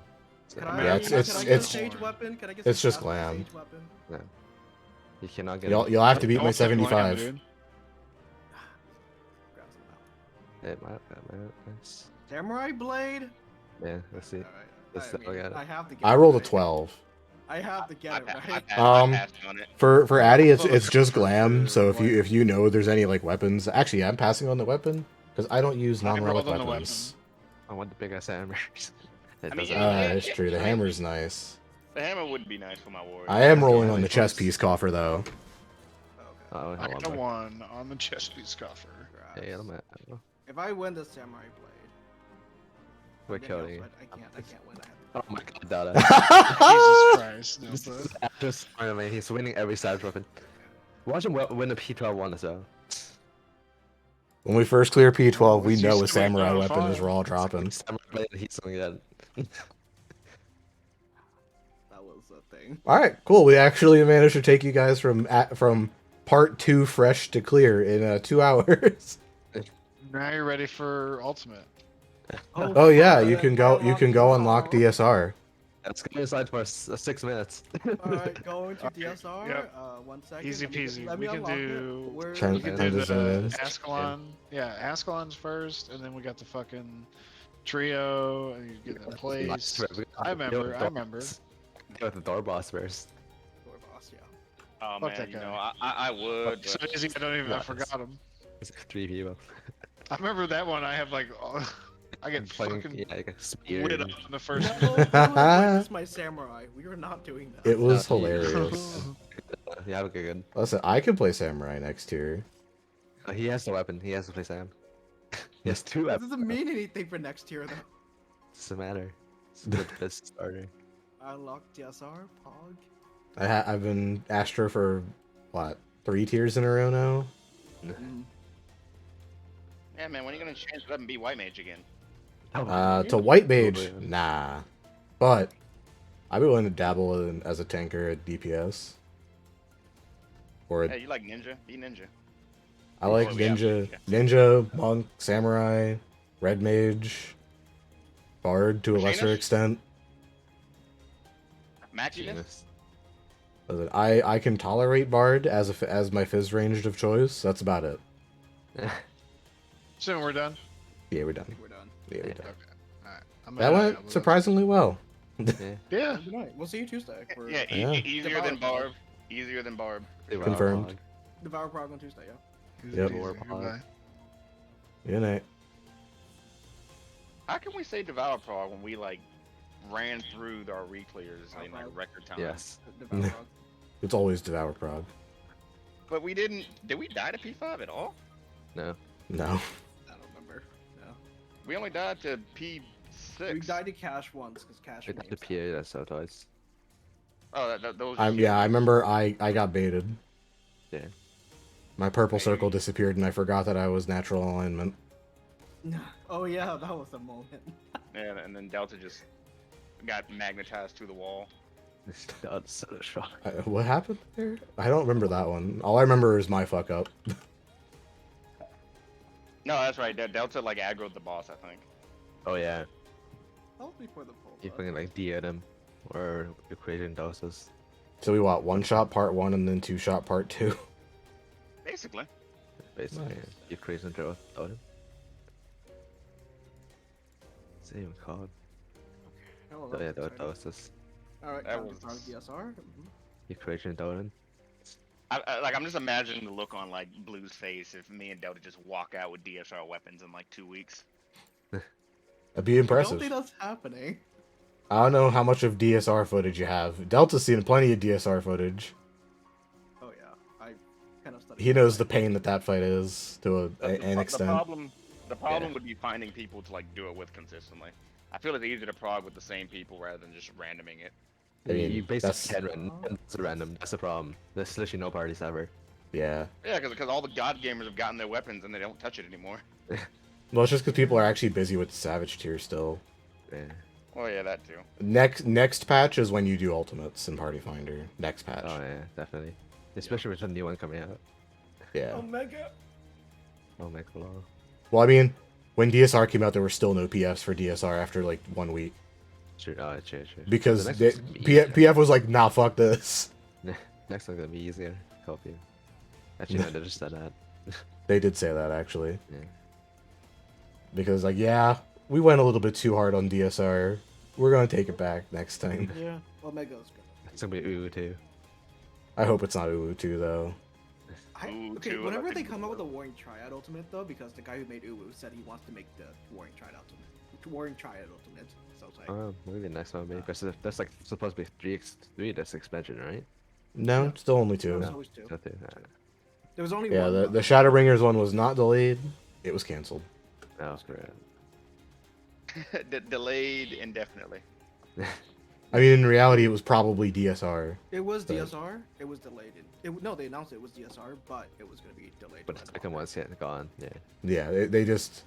Can I I, mean, Yeah, can I get a it's- sage weapon? Can I get it's some just sage glam. weapon? You cannot get You'll have to beat my Don't take land, 75. dude. Grab some now. it. Might, nice. Samurai blade. Yeah, let's see. Alright. Let's I mean, look at it. I have to get I it rolled a right. 12. I have to get it right. I passed on it. For Addy, it's just glam. So if you know there's any like weapons, actually yeah, I'm passing on the weapon because I don't use I non-relic rolled on the weapons. I want the big ass hammers. It I mean, doesn't yeah, matter. It's true. The hammer's nice. The hammer would be nice for my warrior. I am rolling on the chest piece coffer though. Oh, I hold got on. one on the chest piece coffer. Yeah, I'm at. If I win the samurai blade, We're then killing you. I can't win. I have to Oh my god, Dada. Jesus Christ, This Delta. is just, I mean, he's winning every side weapon. Watch him win the P12 one as well. When we first clear P12, we Once you know a swing samurai down weapon is fire. raw dropping. Samurai blade and heat something again. That was a thing. All right, cool. We actually managed to take you guys from part 2 fresh to clear in 2 hours. Now you're ready for ultimate. Oh yeah, fuck, you can go. You can go unlock DSR. Let's go inside for 6 minutes. Alright, going to Alright, DSR. yep. 1 second. Easy let me- peasy. Let me We can unlock do- it. Where- Trying We to can find do the zone the is. Ascalon. Yeah, Ascalon's first, and then we got the fucking trio, and you get in place. I remember. Go with the door boss first. Door boss, yeah. Oh Fuck man, that you guy. know, I would, So but easy, I don't even. I Nice. forgot him. It's like 3 people. I remember that one. I have like, I get fucking yeah, like a spear. lit up in the first. No, this is my samurai. We are not doing that. It was No, hilarious. Yeah, have a good. Listen, I could play samurai next tier. He has the weapon. He has to play Sam. He has 2 That weapons. doesn't mean anything for next year, though. Doesn't matter. It's the best starter. I unlocked DSR, Pog. I've been Astro for what 3 tiers in a row now. yeah, man, when are you gonna change it up and be white mage again? To white mage, Probably. nah. But I'd be willing to dabble as a tanker at DPS. Or Hey, you like ninja? Be ninja. I like Oh, yeah. ninja, monk, samurai, red mage, bard to a lesser Machinist? extent. Machinist? Genius. Listen, I can tolerate bard as my fizz ranged of choice. That's about it. Soon we're done. Yeah, we're done. We're done. Yeah, we're Yeah. done. Alright. I'm That went surprisingly well. Yeah. Yeah. Good night. We'll see you Tuesday. For Yeah, Yeah. easier than Barb. Easier than Barb. Confirmed. Devour Prague on Tuesday, yeah. Yep. Goodbye. Good night. How can we say Devour Prague when we like ran through our re-clears in like record time? Yes. Devour Prague. It's always devour prog. But we didn't. Did we die to P5 at all? No. No. I don't remember. No. We only died to P6. We died to Cash once because Cash It named the PA that's so twice. Oh, those. Yeah, I remember I got baited. Yeah. My purple circle disappeared and I forgot that I was natural alignment. Oh yeah, that was a moment. Yeah, and then Delta just got magnetized to the wall. That's so strong. What happened there? I don't remember that one. All I remember is my fuck up. No, that's right. Delta like aggroed the boss, I think. Oh yeah. That was before the pull. You fucking like DA'd him. Or equation doses. So we want 1-shot part 1 and then 2-shot part 2. Basically. Basically. Nice. You create and throw him. What's it even called? Oh, Oh yeah, that's exciting. doses. Alright, That time was- to start DSR. You create and throw him. I'm just imagining the look on like Blue's face if me and Delta just walk out with DSR weapons in like 2 weeks. That'd be I don't impressive. think that's happening. I don't know how much of DSR footage you have. Delta's seen plenty of DSR footage. Oh yeah, I kind of studied. He knows the pain that fight is to an The extent. problem would be finding people to like do it with consistently. I feel it's easier to prog with the same people rather than just randoming it. I mean, you that's- basically can random. It's random. That's the problem. There's literally no parties ever. Yeah. Yeah, because all the god gamers have gotten their weapons and they don't touch it anymore. Well, it's just because people are actually busy with the Savage tier still. Yeah. Oh yeah, that too. Next patch is when you do ultimates in Party Finder. Next patch. Oh yeah, definitely. Especially with the new one coming out. Yeah. Omega. Oh my god. Well, I mean, when DSR came out, there were still no PFs for DSR after like 1 week. Sure. Oh, true. Because The next they, one's gonna be easier. PF was like, nah, fuck this. Next one's gonna be easier. Copy. Actually, no, they just said that. They did say that, actually. Yeah. Because, like, yeah, we went a little bit too hard on DSR. We're gonna take it back next time. Yeah, Omega's good. It's gonna be ooh too. I hope it's not Uwu 2, though. Ooh, Okay, too, whenever like they the- come out with a Warring Triad Ultimate, though, because the guy who made Uwu said he wants to make the Warring Triad Ultimate. Warring Triad Ultimate. So it's like, Maybe the next one, maybe because that's like supposed to be three this expansion, right? No, Yeah. still only there 2. was always two. So two. There was only Yeah, one. the though. Shadowbringers one was not delayed. It was canceled. That was great. Delayed indefinitely. I mean, in reality, it was probably DSR. It was But- DSR. It was delayed. No, they announced it was DSR, but it was gonna be delayed. But to the second one's getting gone. Yeah. Yeah, they just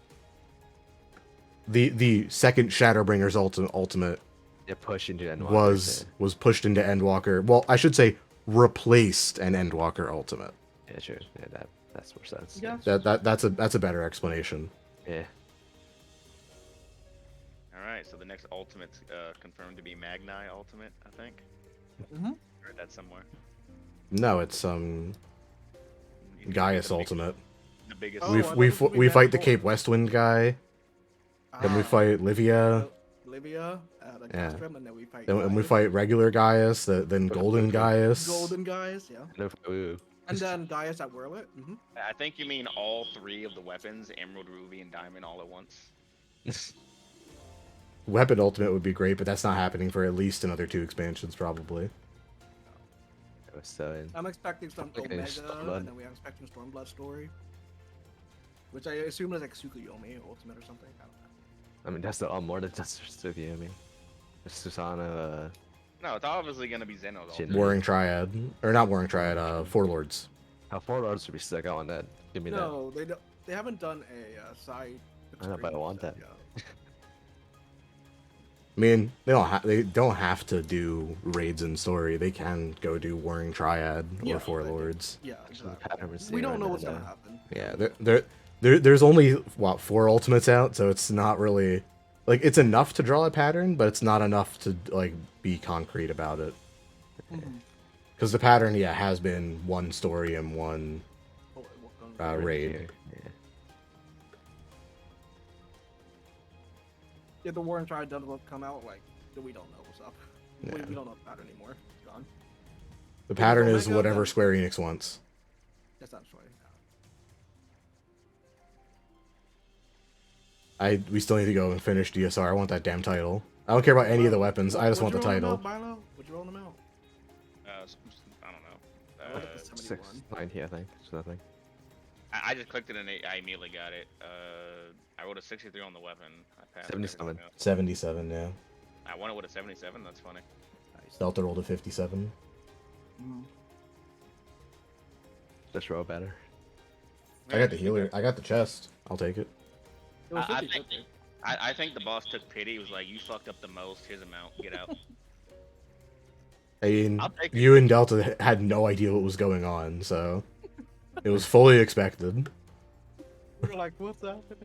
the second Shadowbringers ultimate They're pushing to Endwalker. was pushed into Endwalker. Well, I should say replaced an Endwalker ultimate. Yeah, sure. Yeah, that's more sense. Yeah. That's a better explanation. Yeah. All right, so the next ultimate's confirmed to be Magni ultimate, I think. Mhm. Heard that somewhere. No, it's You think Gaius the big- ultimate. The biggest. Oh, we I thought we it was gonna be we fight the Magpul. Cape Westwind guy. Then we Ah, fight Livia. Livia, the Yeah. Castrum, and then we fight. Then we Gaius. fight regular Gaius. Then Golden Gaius. Golden Gaius, yeah. No, ooh. And then Gaius at Whirlit. Mm-hmm. I think you mean all three of the weapons, Emerald, Ruby, and Diamond, all at once. Weapon ultimate would be great, but that's not happening for at least another 2 expansions, probably. It was so in. I'm expecting some Okay, Omega, Stormblood. and then we're expecting Stormblood story. Which I assume is like Tsukuyomi ultimate or something. I don't know. I mean, that's more than just Tsukuyomi. Susano, No, it's obviously gonna be Zeno's Shit. ultimate. Warring Triad, or not Warring Triad. Four Lords. how 4 lords would be sick. I want that. Give me No, they don't. They haven't done a side. I know, but I want experience that. yet. I mean, they don't have to do raids and story. They can go do Warring Triad or Yeah, Four they do. Lords. Yeah, that. exactly. Pattern we're seeing We don't right know now, what's gonna though. happen. Yeah, there's only what 4 ultimates out, so it's not really like it's enough to draw a pattern, but it's not enough to like be concrete about it. Mhm. Because the pattern, yeah, has been one story and one Oh, it won't go- raid. Yeah. If the War and Triad doesn't come out, like, then we don't know what's up. Yeah. We don't know the pattern anymore. It's gone. The pattern is Omega, whatever then- Square Enix wants. That's not story. We still need to go and finish DSR. I want that damn title. I don't care about any of the weapons. I just want the title. Would you roll them out? I don't know. Look at the 6, 71. 90, I think. So nothing. I just clicked it and I immediately got it. I rolled a 63 on the weapon. I passed 77. everything else. 77, yeah. I won it with a 77. That's funny. Nice. Delta rolled a 57. Mhm. Just roll better. I got the healer. I got the chest. I'll take it. It was I 50, think- I think the boss took pity. He was like, "You fucked up the most. Here's a mount. Get out." I mean, I'll take it. you and Delta had no idea what was going on, so it was fully expected. We were like, what's happening?